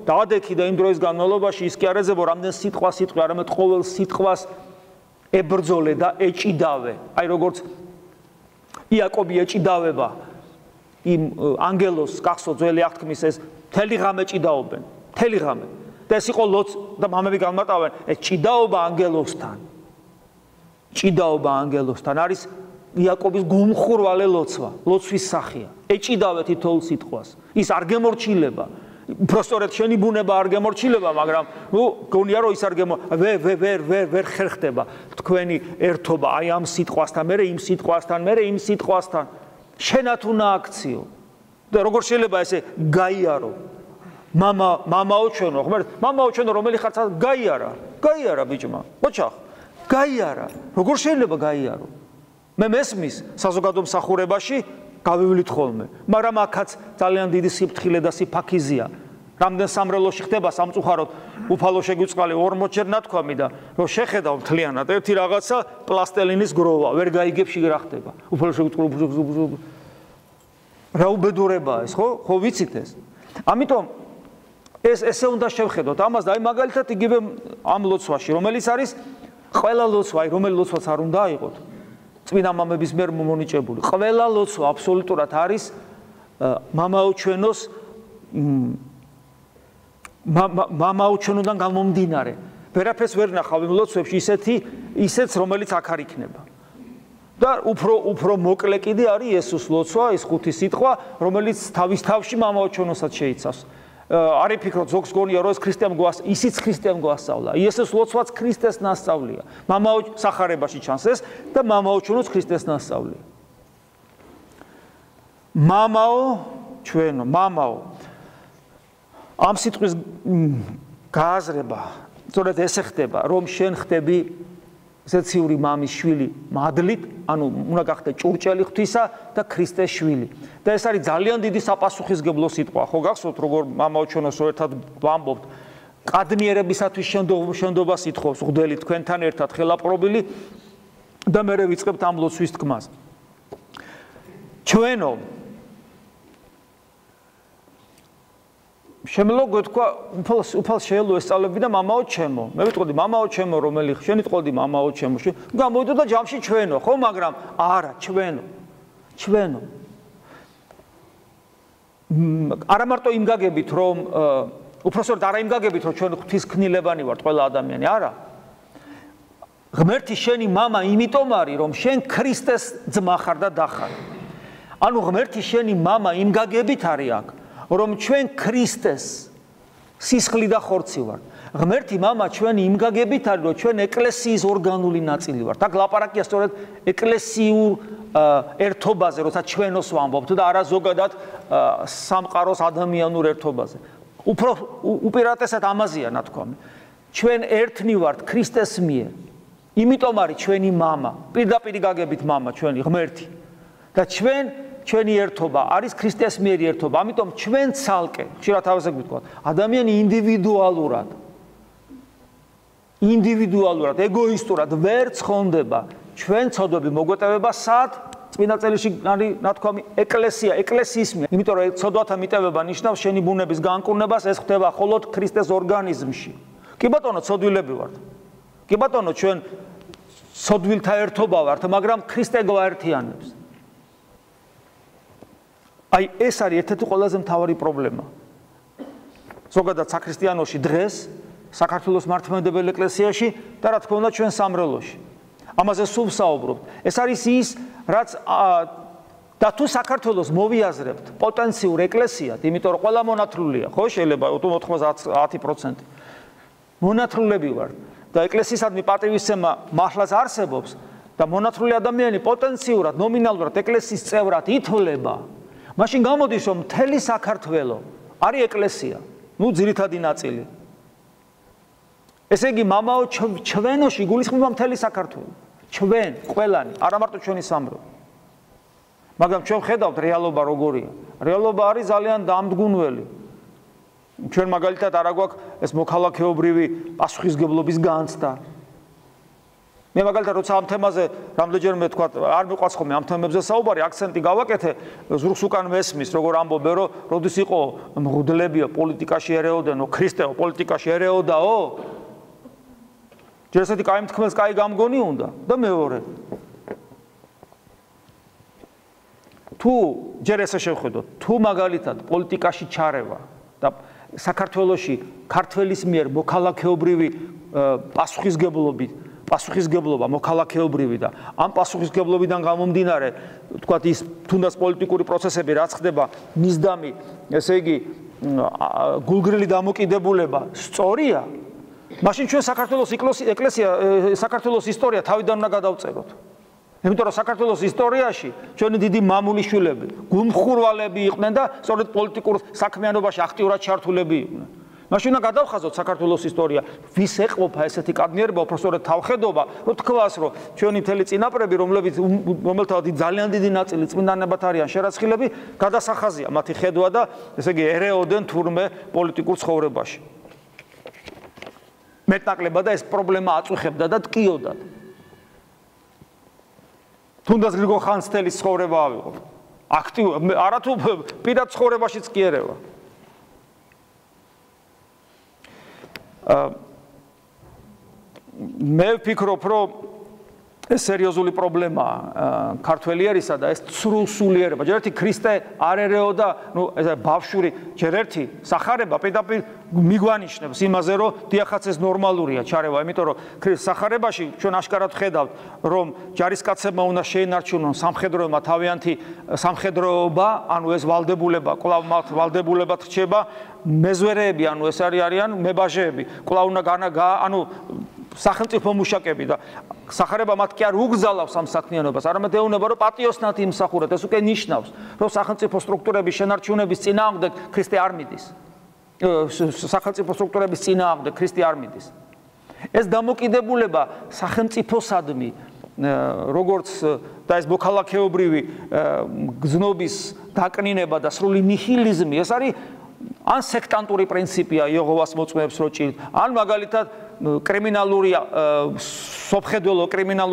დაადექი და იმ დროის განმავლობაში ის კი არ ეძებო რამდენ სიტყვას, არამედ ყოველ სიტყვას ებრძოლე და ეჭიდავე. აი როგორც იაკობი ეჭიდავება იმ ანგელოს გახსოვთ ძველი აღთქმის ეს მთელი ღამე ჭიდაობენ. მთელი ღამე. და ეს იყო და მამები გამარტავენ, ეს ჭიდაობა ანგელოსთან. ჭიდაობა ანგელოსთან არის იაკობის გუმხურვალე ლოცვა, ლოცვის სახეა. ეჭიდავე თითოეულ სიტყვას. ის არ გემორჩილება. უბრალოდ შენი ბუნება არ გემორჩილება, მაგრამ გონია რომ ის არ ვერ ხერხდება თქვენი ერთობა აი ამ სიტყვასთან, მე იმ სიტყვასთან. შენათ უნდა აქციო. და როგორ შეიძლება ესე გაიარო? მამაო ჩვენო, ღმერთ, მამაო ჩვენო, რომელი ხარც გაიარა ბიჭმა. ოჩახ, გაიარა. როგორ შეიძლება გაიარო? მე მესმის საზოგადო მსახურებაში გავივლით ხოლმე, მაგრამ აქაც ძალიან დიდი სიფრთხილე და სიფაქიზეა. რამდენ სამრელოში ხდება სამწუხაროდ უფალო შეგვიწყალე 40-ჯერ ნათქვამი და რომ შეხედავ მთლიანად ერთი რაღაცა პლასტელინის გროვა, ვერ გაიგებს რა ხდება. უფალო შეგვიწყალე რა უბედურებაა ეს, ხო ვიცით ეს? ამიტომ ესე უნდა შევხედოთ ამას და აი მაგალითად იგივე ამ ლოცვაში, რომელიც არის ყველა ლოცვა, აი რომელი ლოცვაც არ უნდა აიღოთ. წმინდა მამების მიერ მონიჭებული. ყველა ლოცვა აბსოლუტურად არის მამაო ჩვენოს მამაო ჩვენოდან გამომდინარე. ვერაფერს ვერ ნახავ იმ ლოცვებში ისეც რომელიც აქ არ იქნება. და უფრო მოკლე კიდე არის იესოს ლოცვა, ეს 5 სიტყვა, რომელიც თავის თავში მამაო ჩვენოსაც შეიცავს. არ იფიქროთ ზოგს გონია რომ ეს ქრისტემ ისიც ქრისტემ გვასწავლა. იესოს ლოცვაც ქრისტეს ნასწავლია. მამაო სახარებაში ჩანს ეს და მამაო ჩვენოც ქრისტეს ნასწავლია. მამაო ჩვენო, მამაო ამ სიტყვის გააზრება სწორედ ესე ხდება, რომ შენ ხდები ზეციური მამის შვილი მადლით, ანუ უნდა გახდე ჭურჭელი ღვთისა და ქრისტეს შვილი. და ეს არის ძალიან დიდი საპასუხისგებლო სიტყვა. ხო გახსოვთ, როგორ მამაო ჩვენოს ერთად ვამბობთ, კადნიერებისათვის შენდობას ითხოვს მღვდელი თქვენთან ერთად ხელაპყრობილი და მერე ვიწყებთ ამ ლოცვის თქმას. ჩვენო შემელო გეთქვა უფალ შეელო ესწავლები და მამაო ჩემო. მე ვიტყოდი მამაო ჩემო, რომელი შენ ვიტყოდი მამაო ჩემო. გამოვიდა და ჯამში ჩვენო, ხო, მაგრამ არა, ჩვენო. ჩვენო. არა მარტო იმ გაგებით, რომ უпроსოდ არა იმ გაგებით, რომ ჩვენ ღვთისქნილებანი ვართ ყველა ადამიანი, არა. ღმერთი შენი მამა იმიტომ არის, რომ შენ ქრისტეს ძმა ხარ და და ხარ. ანუ ღმერთი შენი მამა იმ გაგებით არის აქ. რომ ჩვენ ქრისტეს სისხლი და ხორცი ვართ. ღმერთი მამა ჩვენი იმ გაგებით არის, რომ ჩვენ ეკლესიის ორგანული ნაწილი ვართ. აქ ლაპარაკია სწორედ ეკლესიურ ერთობაზე, როცა ჩვენოს ვამბობთ და არა ზოგადად სამყაროს ადამიანურ ერთობაზე. უფრო უპირატესად ამაზეა ნათქვამი. ჩვენ ერთნი ვართ ქრისტეს მიერ. იმიტომ არის ჩვენი მამა, პირდაპირ გაგებით მამა ჩვენი ღმერთი. და ჩვენი ერთობა არის ქრისტეს მიერი ერთობა. ამიტომ ჩვენ ცალკე, ხშირად თავზე გვიტყვათ, ადამიანი ინდივიდუალურად, ეგოისტურად ვერ ცხონდება. ჩვენ ცოდვები მოგვეტევება სად? წმინდა წერილში არის ნათქვამი ეკლესია, ეკლესიის მიერ. იმიტომ რომ ცოდვათა მიტევება ნიშნავს შენი ბუნების განკურნებას, ეს ხდება მხოლოდ ქრისტეს ორგანიზმში. კი ბატონო, ცოდვილები ვართ. კი ბატონო, ჩვენ ცოდვილთა ერთობა ვართ, მაგრამ ქრისტე გვაერთიანებს. აი ეს არის ერთ-ერთი ყველაზე მთავარი პრობლემა. ზოგადად საქრისტიანოში დღეს საქართველოს მართლმადიდებელ ეკლესიაში და რა თქმა უნდა ჩვენ სამრელოში. ამაზე სულ ვსაუბრობთ. ეს არის ის, რაც და თუ საქართველოს მოვიაზრებთ პოტენციურ ეკლესიად, იმიტომ რომ ყველა მონათლულია, ხო, შეიძლება 90% მონათლულები ვარ და ეკლესიისადმი პატივისცემა მართლაც არსებობს და მონათლული ადამიანი პოტენციურად, ნომინალურად ეკლესიის წევრად ითვლება. მაშინ გამოდის, რომ მთელი საქართველო არის ეკლესია, ძირითადი ნაწილი. ესე იგი, მამაო ჩვენოში გულისხმობა მთელი საქართველო. ჩვენ, ყველანი, არა მარტო ჩვენი სამრევლო. მაგრამ ჩვენ ხედავთ რეალობა როგორია. რეალობა არის ძალიან დამდგუნველი. ჩვენ მაგალითად არა გვაქვს ეს მოქალაქეობრივი პასუხისგებლობის განცდა. მე მაგალითად როცა ამ თემაზე რამდენჯერმე თქვა, არ მიყვარს ხოლმე ამ თემებზე საუბარი, აქცენტი გავაკეთე, ზურგს უკან მესმის, როგორ ამბობენ, რომ როდის იყო მღვდლებიო პოლიტიკაში ერეოდენო, ქრისტეო პოლიტიკაში ერეოდაო? ჯერ ესეთი კაი მთქმელს კაი გამგონი უნდა და მეორე. თუ ჯერ ესე შევხედოთ, თუ მაგალითად პოლიტიკაში ჩარევა და საქართველოში ქართველის მიერ მოქალაქეობრივი პასუხისგებლობა მოქალაქეობრივი და ამ პასუხისგებლობიდან გამომდინარე, თქვათ ის თუნდაც პოლიტიკური პროცესები რაც ხდება, მისდამი, ესე იგი, გულგრილი დამოკიდებულება სწორია, მაშინ ჩვენ საქართველოს ისტორია თავიდან უნდა გადავწეროთ. იმიტომ რომ საქართველოს ისტორიაში ჩვენი დიდი მამულიშვილები, გულმხურვალები იყვნენ და სწორედ პოლიტიკურ საქმიანობაში აქტიურად ჩართულები იყვნენ. მაშინ უნდა გადავხაზოთ საქართველოს ისტორია, ვის ეყופה ესეთი კადნიერება, უბრალოდ თავხედობა, რომ თქვას, რომ ჩვენი მთელი წინაპრები, რომელთაც ძალიან დიდი ნაწილი წმინდანებად არიან შერაცხილები, გადასახაზია მათი ხედვა და ესე იგი ერეოდენ თურმე პოლიტიკურ ცხოვრებაში. მეტნაკლებად და ეს პრობლემა აწუხებდა და ტკიოდა. თუნდაც გრიგოლ ხანძთელის ცხოვრება ავიღოთ. აქტიურად, არათუ პირად ცხოვრებაშიც კი ერევა. მე ვფიქრობ, რომ ეს სერიოზული პრობლემაა ქართველი ერისა და ეს ცრუსულიერება. ჯერ ერთი ქრისტე არ ერეოდა, ეს ბავშვური, ჯერ ერთი სახარება პირდაპირ მიგვანიშნებს იმაზე, რომ დიახაც ეს ნორმალურია ჩარევა, იმიტომ რომ სახარებაში ჩვენ აღკარად ხედავთ, რომ ჯარისკაცებმა უნდა შეინარჩუნონ სამხედროებმა თავიანთი სამხედროობა, ანუ ეს ვალდებულება, კვლავ მათ ვალდებულებად რჩება, მეზვერეები, ანუ ეს არიან მებაჟეები, კვლავ უნდა ანუ სახელმწიფო მუშაკები და სახარება მათ კი არ უგზალავს ამ საქმიანობას, არამედ ეუბნება, რომ პატიოსნად იმსახურათ. ეს უკვე ნიშნავს, რომ სახელმწიფო სტრუქტურების შენარჩუნების წინააღმდეგ ქრისტე არ მიდის. სახელმწიფო სტრუქტურების წინააღმდეგ ქრისტე არ მიდის. ეს დამოკიდებულება სახელმწიფოსადმი, როგორც და ეს მოქალაქეობრივი გზნობის დაკნინება და სრული ნიჰილიზმი, ეს არის ან სექტანტური პრინციპია იეჰოვას მოწმეებს რო ჭირთ, ან მაგალითად კრიმინალური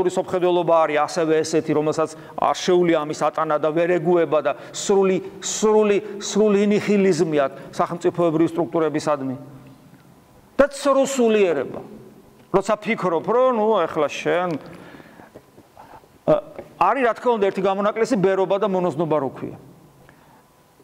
სოფხედელობა არის ასევე ესეთი, რომელსაც არ შეუძლია ამის ატანა და ვერ ეგუება და სრული ნიჰილიზმი აქვს სახელმწიფოებრივი სტრუქტურებისადმი. და ცრუსულიერება. როცა ფიქრობ, რომ ეხლა შენ არის რა თქმა უნდა ერთი გამონაკლისი ბერობა და მონოზნობა რო ქვია.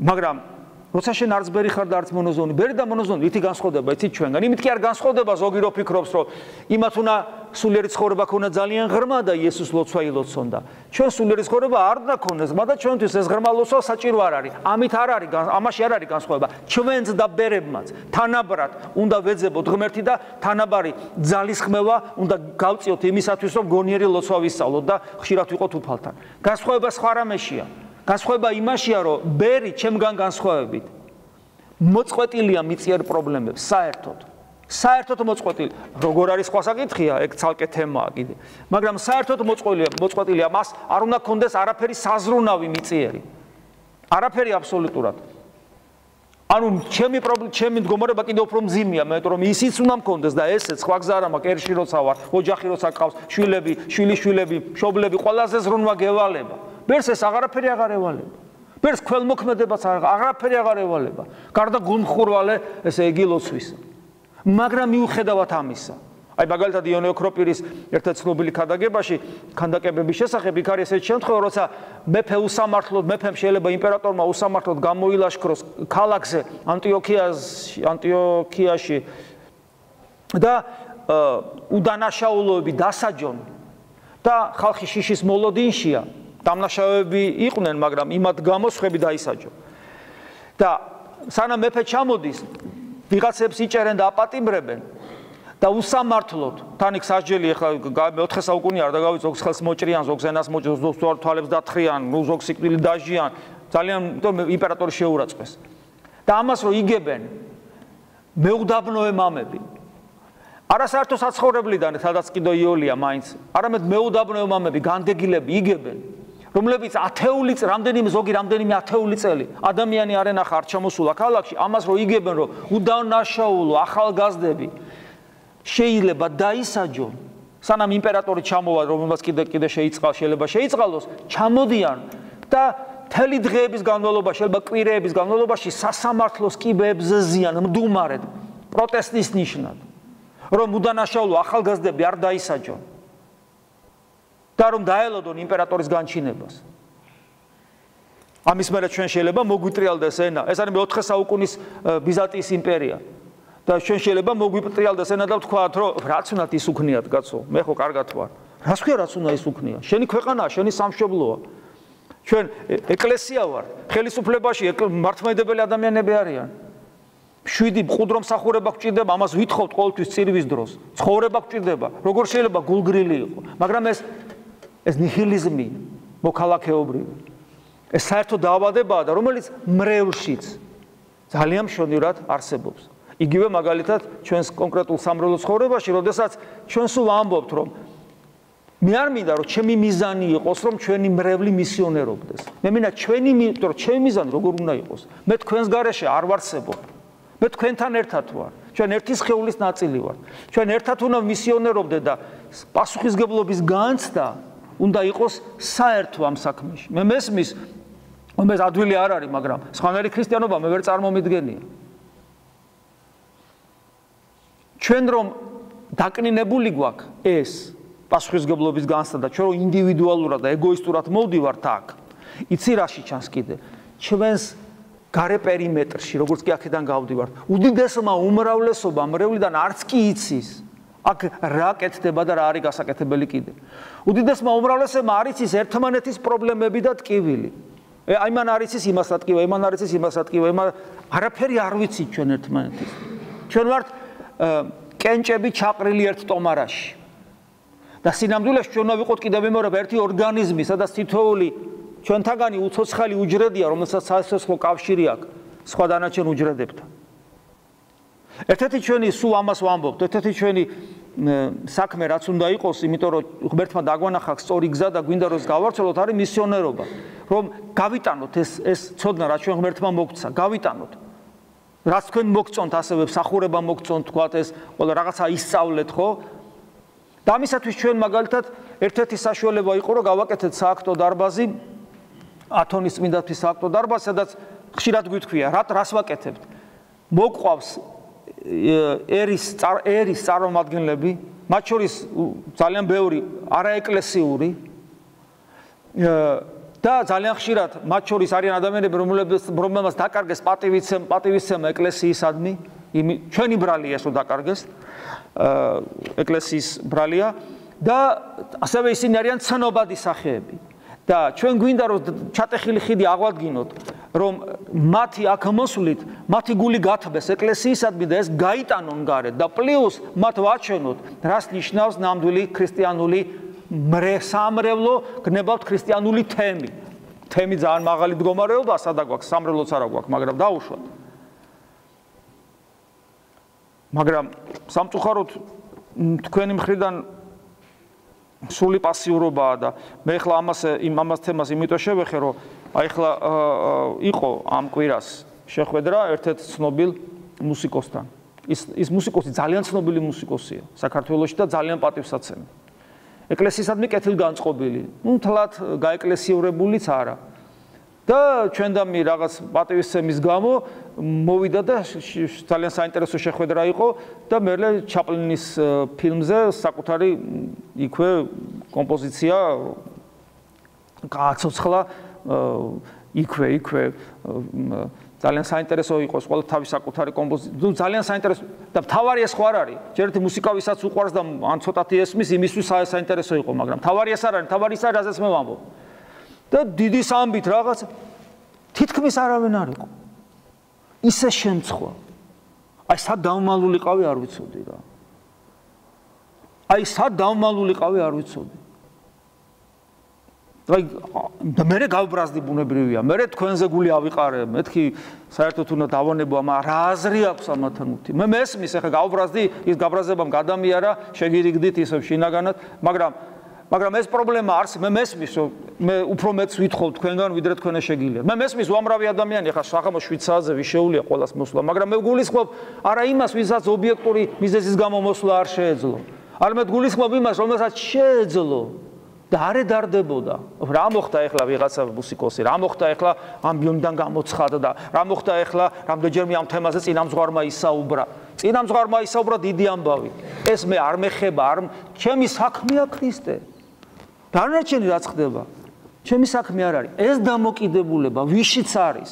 მაგრამ როცა შენ არც ბერი ხარ და არც მონოზონი, ბერი და მონოზონი ითი განსხვავდება იცით ჩვენგან. იმით კი არ განსხვავდება, ზოგი რო ფიქრობს, რომ იმათ უნდა სულიერი ცხოვრება ქონა ძალიან ღრმა და იესოს ლოცვა ილოცონ და ჩვენ სულიერი ცხოვრება არ უნდა ქონდეს, მაგრამ ჩვენთვის ეს ღრმა ლოცვა საჭირო არ არის. ამით არ არის, ამაში არ არის განსხვავება. ჩვენც და ბერებმაც თანაბრად უნდა ვეძებოთ ღმერთი და თანაბარი ძალისხმევა უნდა გავწიოთ იმისათვის, რომ გონიერი ლოცვა ვისწავლოთ და ხშირად ვიყოთ უფალთან. განსხვავება სხვა რამეშია. განსხვავება იმაშია, რომ ბერი ჩემგან განსხვავებით მოწყვეტილია მიწიერ პრობლემებს საერთოდ მოწყვეტილი. როგორ არის სხვა საკითხია, ეგ ცალკე თემაა კიდე. მაგრამ საერთოდ მოწყვეტილია, მას არ უნდა ქონდეს არაფერი საზრუნავი მიწიერი. არაფერი აბსოლუტურად. ანუ ჩემი მდგომარეობა კიდევ უფრო მძიმეა, მეტყვი რომ ისიც უნდა მქონდეს და ესეც სხვა გზა არ მაქვს, ერში როცა ვარ, ოჯახი როცა ყავს, შვილიშვილები, მშობლები, ყველაზე ზრუნვა გევალება. ბერს ეს აღარაფერი აღარ ევალება. ბერს ქველმოქმედებაც აღარაფერი აღარ ევალება. გარდა გულმხურვალე ესე იგი ლოცვისა. მაგრამ მიუხედავად ამისა, აი მაგალითად იონე ოქროპირის ერთ-ერთ ცნობილი ქანდაკებების შესახებ იქ არის ესეთი შემთხვევა, როცა მეფემ შეიძლება იმპერატორმა უსამართლოდ გამოილაშქროს ქალაქზე ანტიოქიაში და უდანაშაულოები დასაჯონ და ხალხი შიშის მოლოდინშია. დამნაშავეები იყვნენ, მაგრამ იმათ გამოსხვები დაისაჯო. და სანამ მეფე ჩამოდის, ვიღაცებს იჭერენ და აპატიმრებენ და უსამართლოდ, თან იქ სასჯელი ახლა 4 საუკუნე არ დაგავი, ზოგს ხელს მოჭრიან, ზოგს ენას მოჭრიან, ზოგს თვალებს დათხრიან, ზოგს სიკვდილი დაჟიან, ძალიან იმპერატორი შეურაცხეს. და ამას რო იგებენ მეუდაბნოე მამები. არა საერთო საცხოვრებლიდან, სადაც კიდო იოლია მაინც, არამედ მეუდაბნოე მამები, განდეგილები იგებენ. რომლებიც ზოგი რამდენიმე ათეული წელი ადამიანი არ ენახა, არ ჩამოსულა ქალაქში, ამას რო იგებენ, რომ უდანაშაულო ახალგაზრდები შეიძლება დაისაჯონ, სანამ იმპერატორი ჩამოვა, რომელსაც კიდე შეიძლება შეიწყალოს, ჩამოდიან და მთელი დღეების განმავლობაში, შეიძლება კვირეების განმავლობაში სასამართლოს კიბეებზე ზიან მდუმარედ, პროტესტის ნიშნად, რომ უდანაშაულო ახალგაზრდები არ დაისაჯონ. და რომ დაელოდონ იმპერატორის განჩინებას. ამის მერე ჩვენ შეიძლება მოგვიტრიალდეს ენა. ეს არის მე-4 საუკუნის ბიზანტიის იმპერია. და ჩვენ შეიძლება მოგვიტრიალდეს ენა და ვთქვათ, რომ რაც უნდა ის უქნიათ, კაცო, მე ხო კარგად ვარ. რას ქვია რაც უნდა ის უქნია? შენი ქვეყანაა, შენი სამშობლოა. ჩვენ ეკლესია ვარ, ხელისუფლებაში მართლმადიდებელი ადამიანები არიან. 7 მყუდრო მსახურება გვჭირდება, ამას ვითხოვთ ყოველთვის წირვის დროს. ცხოვრება გვჭირდება, როგორ შეიძლება გულგრილი იყო, მაგრამ ეს ნიჰილიზმი მოქალაქეობრივი. ეს საერთო დაავადებაა და რომელიც მრევლშიც ძალიან მშვენივრად არსებობს. იგივე მაგალითად ჩვენს კონკრეტულ სამრევლო ცხოვრებაში, როდესაც ჩვენ სულ ამბობთ, რომ მე არ მინდა რომ ჩემი მიზანი იყოს, რომ ჩვენი მრევლი მისიონერობდეს. მე მინდა ჩვენი მიზანი როგორ უნდა იყოს. მე თქვენს გარეშე არ ვარსებობ. მე თქვენთან ერთად ვარ. ჩვენ ერთი სხეულის ნაწილი ვართ. ჩვენ ერთად უნდა მისიონერობდეთ და პასუხისგებლობის განცდა უნდა იყოს საერთო ამ საქმეში. მე მესმის, მე ადვილი არ არის, მაგრამ სხვანაირი ქრისტიანობა მე ვერ წარმომიდგენია. ჩვენ რომ დაკნინებული გვაქვს ეს პასუხისმგებლობის განცდა და ჩვენ ინდივიდუალურად და ეგოისტურად მოვდივართ აქ. იცი რაში ჩანს კიდე? ჩვენს გარე პერიმეტრში, როგორც კი აქედან გავდივართ, უდიდესმა უმრავლესობამ მრევლიდან არც კი იცის. აქ რა კეთდება და რა არის გასაკეთებელი კიდე. უდიდესმა უმრავლესობამ არ იცის ერთმანეთის პრობლემები და ტკივილი. აი მან არ იცის იმას რა ტკივა, იმან არ იცის იმას რა ტკივა, არაფერი არ ვიცით ჩვენ ერთმანეთის. ჩვენ ვართ კენჭები ჩაყრილი ერთ ტომარაში. და სინამდვილეში ჩვენ უნდა ვიყოთ კიდევ მემორება ერთი ორგანიზმი, სადაც თითოეული ჩვენთაგანი უცოცხალი უჯრედია, რომელსაც სასიცოცხლო კავშირი აქვს სხვა დანარჩენ უჯრედებთან. ერთ-ერთი ჩვენი სულ ამას ვამბობთ, ერთ-ერთი ჩვენი საქმე რაც უნდა იყოს, იმიტომ რომ ღმერთმა დაგვანახა სწორი გზა და გვინდა რომ გავავრცელოთ, არის მისიონერობა, რომ გავიტანოთ ეს ცოდნა, რაც ჩვენ ღმერთმა მოგცა, გავიტანოთ. რაც თქვენ მოგწონთ, ასევე მსახურება მოგწონთ, თქვათ ეს ყველა რაღაცა ისწავლეთ, ხო? და ამისათვის ჩვენ მაგალითად ერთ-ერთი საშუალება იყო, რომ გავაკეთეთ სააქტო დარბაზი, ათონის წმინდათვის სააქტო დარბაზი, სადაც ხშირად გვითქვია, რას ვაკეთებთ? მოგყვავს ერის წარმომადგენლები, მათ შორის ძალიან ბევრი არაეკლესიური და ძალიან ხშირად მათ შორის არიან ადამიანები, რომელმაც დაკარგეს პატივისცემა ეკლესიისადმი, ჩვენი ბრალია ეს რომ დაკარგეს, ეკლესიის ბრალია და ასევე ისინი არიან ცნობადი სახეები. და ჩვენ გვინდა რომ ჩატეხილი ხიდი აღვადგინოთ, რომ მათი აქ მოსვლით, მათი გული გათბეს ეკლესიისადმი და ეს გაიტანონ გარეთ და პლუს მათ ვაჩვენოთ, რას ნიშნავს ნამდვილი ქრისტიანული სამრევლო, გნებავთ ქრისტიანული თემი. თემი ძალიან მაღალი მდგომარეობაა, სადა გვაქვს, სამრევლოც არა გვაქვს, მაგრამ დაუშვათ. მაგრამ სამწუხაროდ თქვენი მხრიდან სული პასიურობაა და მე ახლა ამას თემას იმიტომ შევეხე, რომ აი ახლა იყო ამ კვირას შეხვედრა ერთ-ერთ ცნობილ მუსიკოსთან. ის მუსიკოსი ძალიან ცნობილი მუსიკოსია საქართველოში და ძალიან პატივსაცემი. ეკლესიისადმი კეთილგანწყობილი, თლად გაეკლესიურებულიც არა. და ჩვენდამი რაღაც პატივისცემის გამო მოვიდა და ძალიან საინტერესო შეხვედრა იყო და მერე ჩაპლინის ფილმზე საკუთარი იქვე კომპოზიცია გააცოცხლა იქვე ძალიან საინტერესო იყო ყველა თავის საკუთარი კომპოზიცია ძალიან საინტერესო და თავარი ეს ხო არ არის ჯერ ერთი მუსიკავისაც უყვარს და ან ცოტათი ესმის იმისთვის საინტერესო იყო მაგრამ თავარი ეს არ არის თავარი ის არის რასაც მე ვამბობ და დიდი სამბით რაღაც თითქმის არავინ არ იყო ისე შემცხვა აი სად დავმალულიყავი არ ვიცოდი რა აი სად დავმალულიყავი არ ვიცოდი აი და მე გავბრაზდი ბუნებრივია მე თქვენზე გული ავიყარე მეთქი საერთოდ უნდა დავანებო ამ რა აზრი აქვს ამათან უთი მე მესმის ახლა გავბრაზდი ის გაბრაზებამ გადამიარა შეგირიგდით ისევ შინაგანად მაგრამ ეს პრობლემა არის მე მესმის რომ მე უფრო მეც ვითხოვ თქვენგან ვიდრე თქვენ შეგიძლიათ მე მესმის უამრავი ადამიანი ახლა საღამო 7 საათზე ვიშეულია ყოველას მოსვლა მაგრამ მე გულისხმობ არა იმას ვისაც ობიექტური მიზეზის გამო მოსვლა არ შეეძლო არამედ გულისხმობ იმას რომელსაც შეეძლო და არ ედარდებოდა რა მოხდა ახლა ვიღაცა მუსიკოსი რა მოხდა ახლა ამბიონიდან გამოცხადდა რა მოხდა ახლა რამდენჯერმე ამ თემაზე წინამძღვარმა ისაუბრა დიდი ამბავი ეს მე არ მეხება არ ჩემი საქმეა ქრისტე დანარჩენი რაც ხდება ჩემი საქმე არ არის ეს დამოკიდებულება ვიშიც არის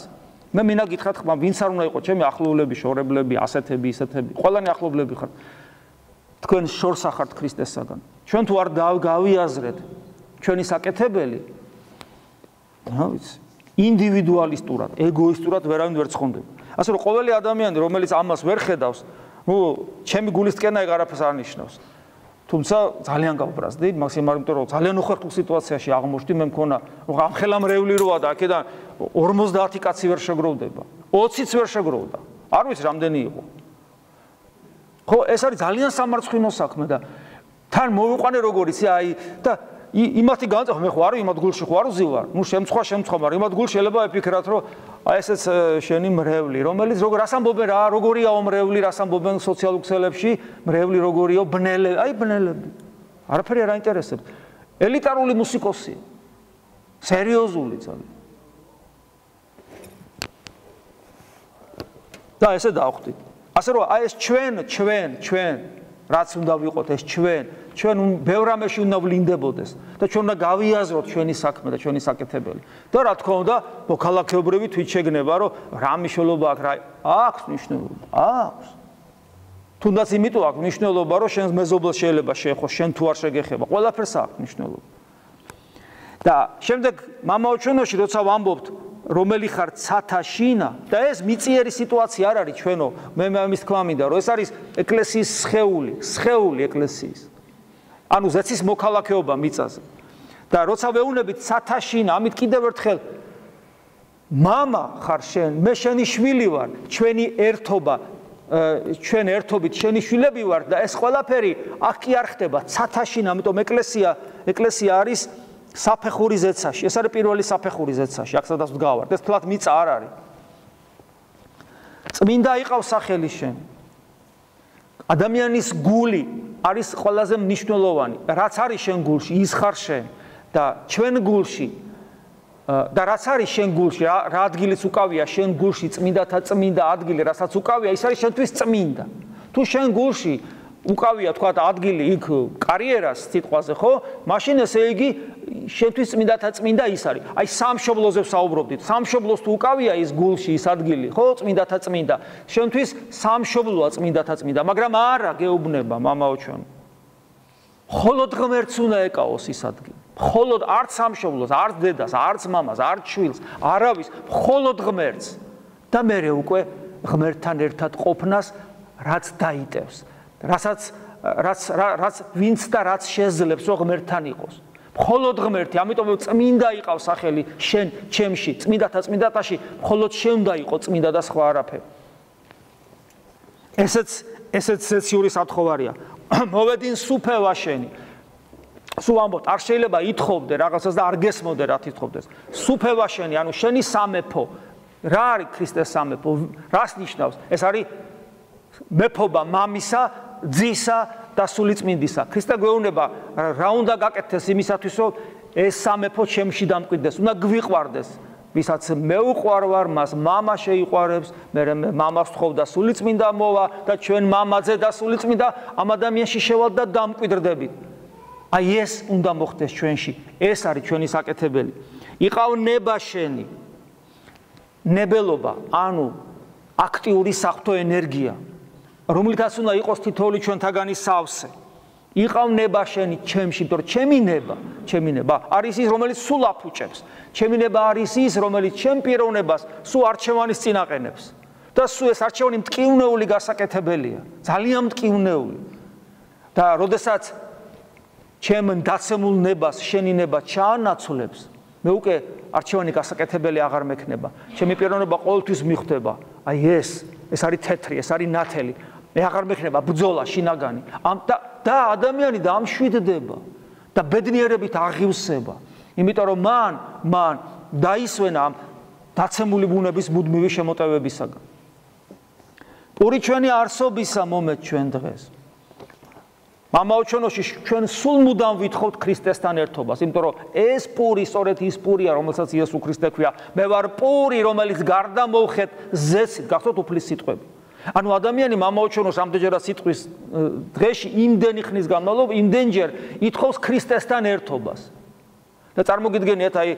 მე მინდა გითხრათ ხმა ვინც არ უნდა იყოს ჩემი ახლობლები შორებლები ასეთები ისეთები ყველანი ახლობლები ხართ თქვენ შორს ახართ ქრისტესაგან ჩვენ თუ არ გავიაზრეთ ჩვენი საკეთებელი რა ვიცი ინდივიდუალისტურად ეგოისტურად ვერავინ ვერ ცხონდება ასე რომ ყოველი ადამიანი რომელიც ამას ვერ ხედავს ნუ ჩემი გულის ტკენა ეგ არაფერს არ ნიშნავს თუმცა ძალიან გავბრაზდი მაქსიმალურად იმიტომ რომ ძალიან უხერხულ სიტუაციაში აღმოჩნდი მე მქონა რომ ამხელა მრევლი როა და აქედან 50 კაცი ვერ შეგროვდება 20-იც ვერ შეგროვდა არ ვიცი რამდენი იყო ხო ეს არის ძალიან სამარცხვინო საქმე და თან მოვიყვანე როგორ იცი აი და იმათი განწყობა მე ხო არ იმათ გულში ხო არ ვზივარ ნუ შემცხვა მაგრამ იმათ გულში შეიძლება ეფიქრათ რომ აი ესეც შენი მრევლი რომელიც როგორ რას ამბობენ რა როგორიაო მრევლი რას ამბობენ სოციალურ ქსელებში მრევლი როგორიაო ბნელები აი ბნელები არაფერი არ აინტერესებს ელიტარული მუსიკოსი სერიოზული ძალიან და ესე დავხვდით ასე რომ აი ეს ჩვენ რაც უნდა ვიყოთ ეს ჩვენ ბევრ რამეში უნდა ვლინდებოდეს და ჩვენ უნდა გავიაზროთ ჩვენი საქმე და ჩვენი საკეთებელი. და რა თქმა უნდა, მოქალაქეობრივი თვით შეგნება, რომ რა მნიშვნელობა აქვს მნიშვნელობა. აქვს. თუნდაც იმიტომ აქვს მნიშვნელობა, რომ შენს მეზობელს შეიძლება შეეხო, შენ თუ არ შეგეხება, ყველაფერს აქვს მნიშვნელობა. და შემდეგ მამაო ჩვენოში როცა ვამბობთ რომელი ხარ ცათაშინა და ეს მიწიერი სიტუაცია არ არის ჩვენო მე ამის თქმა მინდა რომ ეს არის ეკლესიის სხეული ეკლესიის ანუ ზეცის მოქალაქეობა მიწაზე და როცა ვეუბნებით ცათაშინა ამით კიდევ ერთხელ მამა ხარ შენ მე შენი შვილი ვარ ჩვენი ერთობა ჩვენ ერთობით შენი შვილები ვარ და ეს ყველაფერი აქ კი არ ხდება ცათაშინა ამიტომ ეკლესია არის საფეხური ზეცაში, ეს არის პირველი საფეხური ზეცაში, აქ სადაც ვდგავართ, ეს თლათ მიწა არ არის. წმინდა იყავს სახელი შენ. ადამიანის გული არის ყველაზე მნიშვნელოვანი. რაც არის შენ გულში, ის ხარ შენ და ჩვენ გულში და რაც არის შენ გულში, რა ადგილიც უკავია შენ გულში, წმინდათა წმინდა ადგილი, რასაც უკავია, ის არის შენთვის წმინდა. თუ შენ გულში უკავია თქვა ადგილი იქ კარიერას სიტყვაზე ხო? მაშინ ესე იგი შენთვის წმინდათა წმინდა ის არის. აი სამშობლოზე ვსაუბრობდით. სამშობლოს თუ უკავია ის გულში ის ადგილი, ხო? წმინდათა წმინდა. შენთვის სამშობლოა წმინდათა წმინდა, მაგრამ არა გეუბნება მამაო ჩვენ. მხოლოდ ღმერთს უნდა ეკავოს ის ადგილი. მხოლოდ არც სამშობლოს, არც დედას, არც მამას, არც შვილს, არავის, მხოლოდ ღმერთს. და მერე უკვე ღმერთთან ერთად ყოფნას რაც დაიტევს. რაც ვინც და რაც შეძლებს რომ ღმერთთან იყოს. მხოლოდ ღმერთი, ამიტომ წმინდა იყავს სახელი შენ ჩემში, წმინდათა წმინდათაში, მხოლოდ შენ უნდა იყო წმინდა და სხვა არაფერი. ესეც სეციური სათხოვარია. მოვედინ სუფევა შენი. სულ ამბობთ, არ შეიძლება ითხოვდე რაღაცას და არ გესმოდე რა თითხოვდეს. სუფევა შენი, ანუ შენი სამეფო. რა არის ქრისტეს სამეფო? რას ნიშნავს? ეს არის მეფობა მამისა, ძისა და სულიწმინდისა. ქრისტე გვეუბნება, რა უნდა გაკეთდეს იმისათვის, რომ ეს სამეფო ჩემში დამკვიდრდეს, უნდა გვიყვარდეს. ვისაც მე უყვარ ვარ, მას მამა შეიყვარებს, მე მამას ვთხოვ და სულიწმინდა მოვა და ჩვენ მამაძე და სულიწმინდა ამ ადამიანში შევალ და დამკვიდრდებით. აი ეს უნდა მოხდეს ჩვენში. ეს არის ჩვენი საკეთებელი. იყავ ნება შენი. ნებელობა, ანუ აქტიური საღვთო ენერგია. რომლითაც უნდა იყოს თითოეული ჩვენთაგანი სავსე. იყავ ნება შენი ჩემში, იმიტომ რომ ჩემი ნება არის ის, რომელიც სულ აფუჭებს. ჩემი ნება არის ის, რომელიც ჩემ პიროვნებას სულ არჩევანის წინ აყენებს. და სულ ეს არჩევანი მტკივნეული გასაკეთებელია, ძალიან მტკივნეული. და როდესაც ჩემ დაცემულ ნებას შენი ნება ჩაანაცვლებს, მე უკვე არჩევანი გასაკეთებელი აღარ მექნება. ჩემი პიროვნება ყოველთვის მიხვდება. აი ეს არის თეთრი, ეს არის ნათელი. მე აღარ მექნება ბრძოლა, შინაგანი. და ადამიანი დამშვიდდება და ბედნიერებით აღივსება. იმიტომ რომ მან დაისვენა ამ დაცემული ბუნების მუდმივი შემოტევებისაგან. პური ჩვენი არსობისა მომეთ ჩვენ დღეს. მამაო ჩვენოში ჩვენ სულ მუდამ ვითხოვთ ქრისტესთან ერთობას, იმიტომ რომ ეს პური სწორედ ის პურია, რომელსაც იესო ქრისტე ქვია. მე ვარ პური, რომელიც გარდა მოვხეთ ზეცით, გახსოვთ უფლის სიტყვები. ანუ ადამიანი მამაო ჩვენოს ამდენჯერად სიტყვის დღეში იმდენი ხნის განმავლობაში, იმდენჯერ ითხოვს ქრისტესთან ერთობას. და წარმოგიდგენიათ, აი,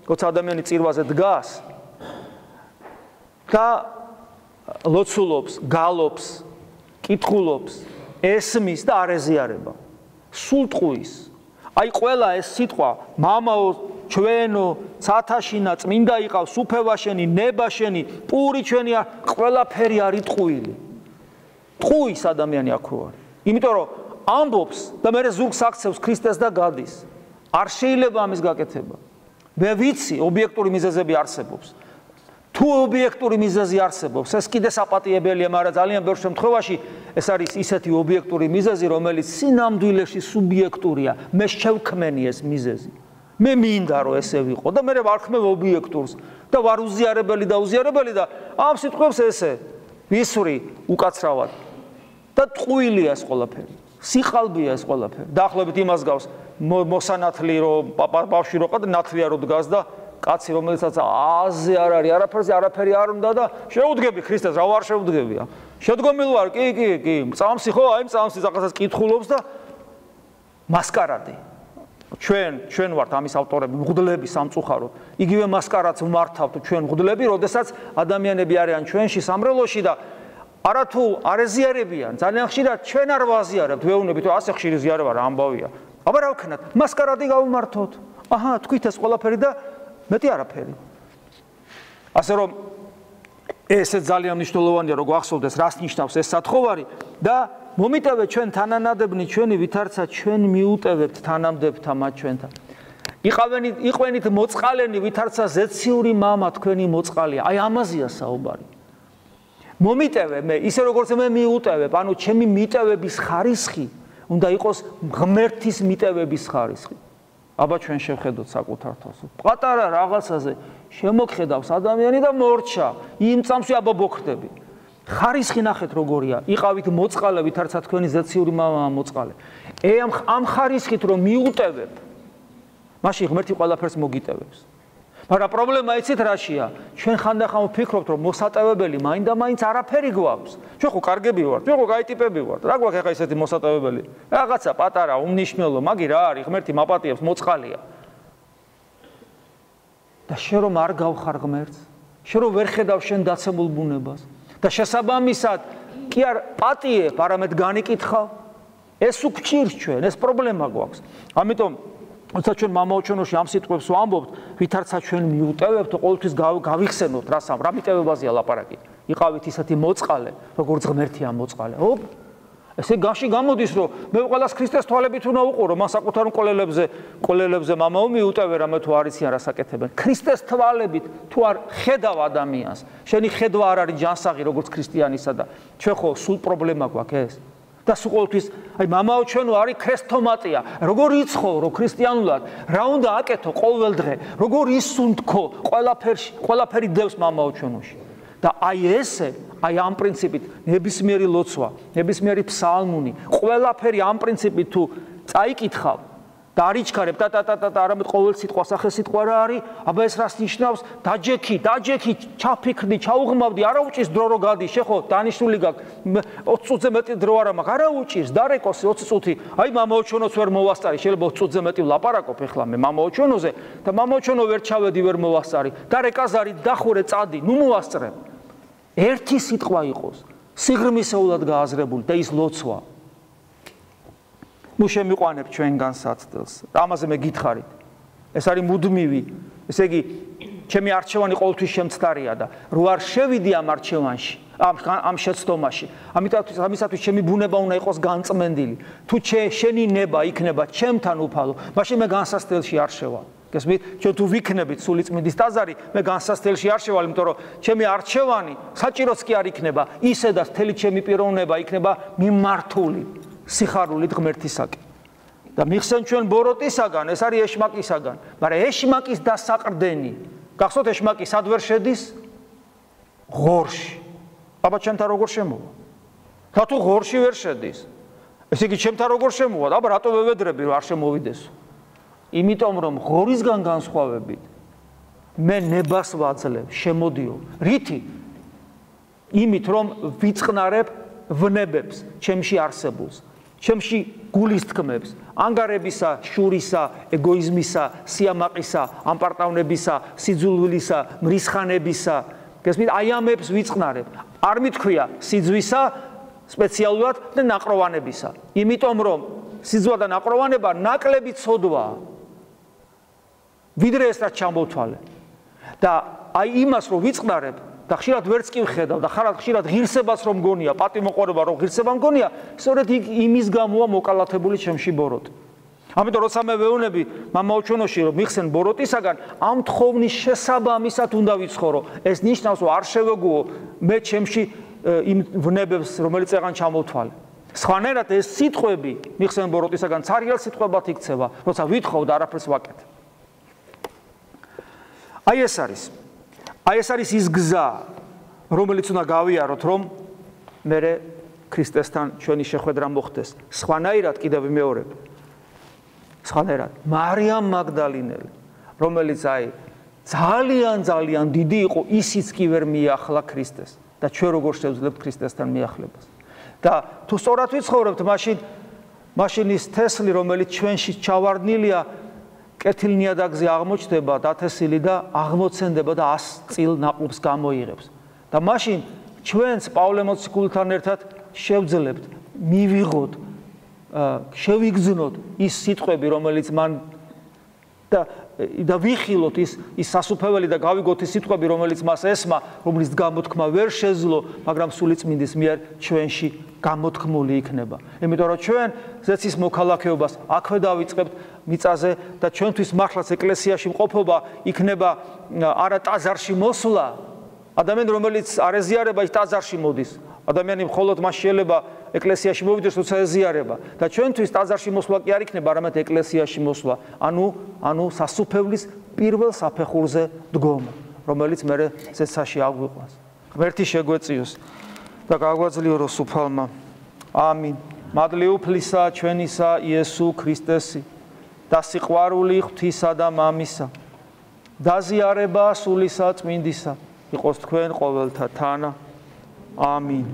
როცა ადამიანი წირვაზე დგას და ლოცულობს, გალობს, კითხულობს, ესმის და არ ეზიარება. სულ ტყუის. აი ყველა ეს სიტყვა, მამაო ჩვენო, ცათაშინა, წმინდა იყავ, სუფევა შენი, ნება შენი, პური ჩვენია, ყველაფერი არის ტყუილი. ტყუის ადამიანი აქ რო არის. იმიტომ რომ ამბობს და მე ზურგს აქცევს ქრისტეს და გადის. არ შეიძლება ამის გაკეთება. მე ვიცი, ობიექტური მიზეზები არსებობს. თუ ობიექტური მიზეზი არსებობს, ეს კიდე საპატიებელია, მაგრამ ძალიან ბევრ შემთხვევაში ეს არის ისეთი ობიექტური მიზეზი, რომელიც სინამდვილეში სუბიექტურია. მე შევქმენი ეს მიზეზი. მე მინდა რომ ესე ვიყო და მე ვარქმევ ობიექტურს და ვარ უზიარებელი და ამ სიტყვებს ესე ვისვრი უკაცრავად და ტყუილია ეს ყველაფერი. სიყალბია ეს ყველაფერი. დაახლოებით იმას გავს მოსანათლი რომ ბავშვი რო ყავდა ნათლია რო დგას და კაცი რომელსაც აზე არ არის არაფერი არ უნდა და შეუდგები ქრისტეს რა ვარ შეუდგებია შედგომილ ვარ, კი, მწამსი ხო, აი მწამსი რაღაცას კითხულობს და მასკარადი. ჩვენ ვართ ამის ავტორები, მღვდლები სამწუხაროდ. იგივე მასკარადს ვმართავთ ჩვენ მღვდლები, როდესაც ადამიანები არიან ჩვენში სამრელოში და არათუ არ ეზიარებიან, ძალიან ხშირად ჩვენ არ ვაზიარებთ, ვეუბნებით, რომ ასე ხშირი ზიარება რა ამბავია. აბა რა ვქნათ? მასკარადი გავუმართოთ. აჰა, თქვით ეს ყველაფერი და მეტი არაფერი. ასე რომ ესე ძალიან მნიშვნელოვანია, რომ გვახსოვდეს, რას ნიშნავს ეს სათხოვარი და მომიტევეთ ჩვენ თანანადებნი ჩვენი ვითარცა ჩვენ მიუტევებთ თანამდებთა მათ ჩვენთან. იყვენით მოწყალენი ვითარცა ზეციური მამა თქვენი მოწყალია. აი ამაზეა საუბარი. მომიტევე მე, ისე როგორც მე მიუტევებ, ანუ ჩემი მიტევების ხარისხი უნდა იყოს ღმერთის მიტევების ხარისხი. აბა ჩვენ შევხედოთ საკუთარ თავს. პატარა რაღაცაზე შემოგხედავს ადამიანი და მორჩა. იმ წამსვე აბა ბოქდები. ხარისხი ნახეთ როგორია. იყავით მოწყალე, ვითარცა თქვენი ზეციური მამა მოწყალე. ამ ხარისხით რომ მიუტევებ, მაშინ ღმერთი ყველაფერს მოგიტევებს. მაგრამ პრობლემა იცით რაშია? ჩვენ ხანდახან ვფიქრობთ, რომ მოსატევებელი მაინდა-მაინც არაფერი გვაქვს. ჩვენ ხო კარგები ვართ, ჩვენ ხო კაი ტიპები ვართ. რა გვაქვს ახლა ესეთი მოსატევებელი? რაღაცა პატარა, უმნიშვნელო, მაგი რა არის? ღმერთი მაპატიებს, მოწყალია. და შენ რომ არ გავხარ ღმერთს, შენ რომ ვერ ხედავ შენ დაცემულ ბუნებას და შესაბამისად კი არ პატიებ, არამედ განიკითხავ, ეს უგჭირს ჩვენ, ეს პრობლემა გვაქვს. ამიტომ როცა ჩვენ მამაოჩვენოში ამ სიტყვებს ვამბობთ, ვითარცა ჩვენ მიუტევებთ, ყოველთვის გავიხსენოთ რა მიტევებაზეა ლაპარაკი. იყავით ისეთი მოწყალე, როგორც ღმერთია მოწყალე. ესე განში გამოდის, რომ მე ყველას ქრისტეს თვალებით უნდა უყურო, მას საკუთარ მკვლელებზე მამაო მიუტევე, რამე თუ არ იციან რა საკეთებენ. ქრისტეს თვალებით თუ არ ხედავ ადამიანს, შენი ხედვა არ არის ჯანსაღი, როგორც ქრისტიანისა და ჩვენ ხო სულ პრობლემა გვაქვს ეს. და სულ ყოველთვის აი მამაო ჩვენო არის ქრესტომატია. როგორ იცხოვრო ქრისტიანულად, რა უნდა აკეთო ყოველ დღე, როგორ ისუნთქო ყველაფერი დევს მამაო ჩვენოში. და აი ესე, აი ამ პრინციპით ნებისმიერი ლოცვა, ნებისმიერი ფსალმუნი, ყველაფერი ამ პრინციპით თუ წაიკითხავ და არ იჩქარებ და არამედ ყოველ სიტყვას ახე სიტყვა რა არის, აბა ეს რას ნიშნავს? დაჯექი, ჩაფიქრდი, ჩაუღმავდი, არა უჭირს დრო რო გადი, შეხო დანიშნული გაქვს 20 წუთზე მეტი დრო არა მაქვს, არა უჭირს, დარეკოს 20 წუთი. აი მამაო ჩვენოც ვერ მოვასწარი, შეიძლება 20 წუთზე მეტი ვლაპარაკობ ეხლა მე მამაო ჩვენოზე და მამაო ჩვენო ვერ ჩავედი, ვერ მოვასწარი. დარეკაზარი, დახურე წადი, ნუ მოვასწრებ. ერთი სიტყვა იყოს, სიღრმისეულად გააზრებული და ის ლოცვა. ნუ შემიყვანებ ჩვენგან საცდელს. ამაზე მე გითხარით. ეს არის მუდმივი. ესე იგი, ჩემი არჩევანი ყოველთვის შემცდარია და რო არ შევიდი ამ არჩევანში, ამ შეცდომაში, ამისათვის ჩემი ბუნება უნდა იყოს განწმენდილი. თუ შენი ნება იქნება ჩემთან უფალო, მაშინ მე განსასწრელში არ შევალ. გესმით? ჩვენ თუ ვიქნებით სულიწმინდის ტაძარი, მე განსასწრელში არ შევალ, იმიტომ რომ ჩემი არჩევანი საჭიროც კი არ იქნება, ისედაც მთელი ჩემი პიროვნება იქნება მიმართული სიხარულით ღმერთისაკენ. და მიხსენ ჩვენ ბოროტისაგან, ეს არის ეშმაკისაგან, მაგრამ ეშმაკის დასაყრდენი. გახსოვთ ეშმაკი სად ვერ შედის? ღორში. აბა ჩემთან როგორ შემოვა? რატო ღორში ვერ შედის? ესე იგი ჩემთან როგორ შემოვა? აბა რატო ვევედრები რომ არ შემოვიდესო? იმიტომ რომ ღორისგან განსხვავებით მე ნებას ვაძლევ, შემოდიო. რითი? იმით რომ ვიწყნარებ ვნებებს, ჩემში არსებულს. ჩემში გულის თქმებს, ანგარებისა, შურისა, ეგოიზმისა, სიამაყისა, ამპარტავნებისა, სიძულვილისა, მრისხანებისა, გესმით, აი ამებს ვიწყნარებ. არ მithქვია სიძვისა, სპეციალურად და ნაყროვანებისა. იმიტომ რომ სიძვა და ნაყროვანება ნაკლები ცოდვაა. ვიდრე ეს რაც ჩამოვთვალე. და აი იმას რომ ვიწყნარებ და ხშირად ვერც კი ვხედავ და ხშირად ღირსებას რომ მგონია, პატიმოყურება რომ ღირსება მგონია, სწორედ იმის გამოა მოკალათებული ჩემში ბოროტი. ამიტომ როცა მე ვეუბნები მამაო ჩვენოში რომ მიხსენ ბოროტისაგან, ამ თხოვნის შესაბამისად უნდა ვიცხოვრო. ეს ნიშნავს რომ არ შევეგუო მე ჩემში იმ ვნებებს, რომელიც ეგან ჩამოვთვალე. სხვანაირად ეს სიტყვები მიხსენ ბოროტისაგან ცარიელ სიტყვებად იქცევა, როცა ვითხოვ და არაფერს ვაკეთებ. აი ეს არის ის გზა, რომელიც უნდა გავიაროთ, რომ მე ქრისტესთან ჩვენი შეხვედრა მოხდეს. სხვანაირად კიდევ ვიმეორებ. სხვანაირად მარიამ მაგდალინელი, რომელიც აი ძალიან დიდი იყო, ისიც კი ვერ მიახლა ქრისტეს. და ჩვენ როგორ შევძლებთ ქრისტესთან მიახლებას. და თუ სწორად ვიცხოვრებთ, მაშინ ის თესლი, რომელიც ჩვენში ჩავარდნილია, კეთილ ნიადაგზე აღმოჩნდება, დათესილი და აღმოცენდება და 100 წილ ნაყოფს გამოიღებს. და მაშინ ჩვენც პავლე მოციქულთან ერთად შევძლებთ, მივიღოთ, შევიგზნოთ ის სიტყვები, რომელიც მან და ვიხილოთ ის სასუფეველი და გავიგოთ ის სიტყვები, რომელიც მას ესმა, რომლის გამოთქმა ვერ შეძლო, მაგრამ სულიწმინდის მიერ ჩვენში გამოთქმული იქნება. იმიტომ რომ ჩვენ ზეცის მოქალაქეობას აქვე დავიწყებთ მიწაზე და ჩვენთვის მართლაც ეკლესიაში მყოფობა იქნება არა ტაძარში მოსვლა. ადამიანი, რომელიც არ ეზიარება, ის ტაძარში მოდის. ადამიანი მხოლოდ მას შეიძლება ეკლესიაში მოვიდეს, როცა ეზიარება. და ჩვენთვის ტაძარში მოსვლა კი არ იქნება, არამედ ეკლესიაში მოსვლა. ანუ სასუფევლის პირველ საფეხურზე დგომა, რომელიც მერე ზეცაში აგვიყვანს. ღმერთი შეგვეწიოს და გაგვაძლიეროს უფალმა. ამინ. მადლი უფლისა ჩვენისა იესო ქრისტესი და სიყვარული ღვთისა და მამისა და ზიარება სულისა წმინდისა იყოს თქვენ ყოველთა თანა. ამინ.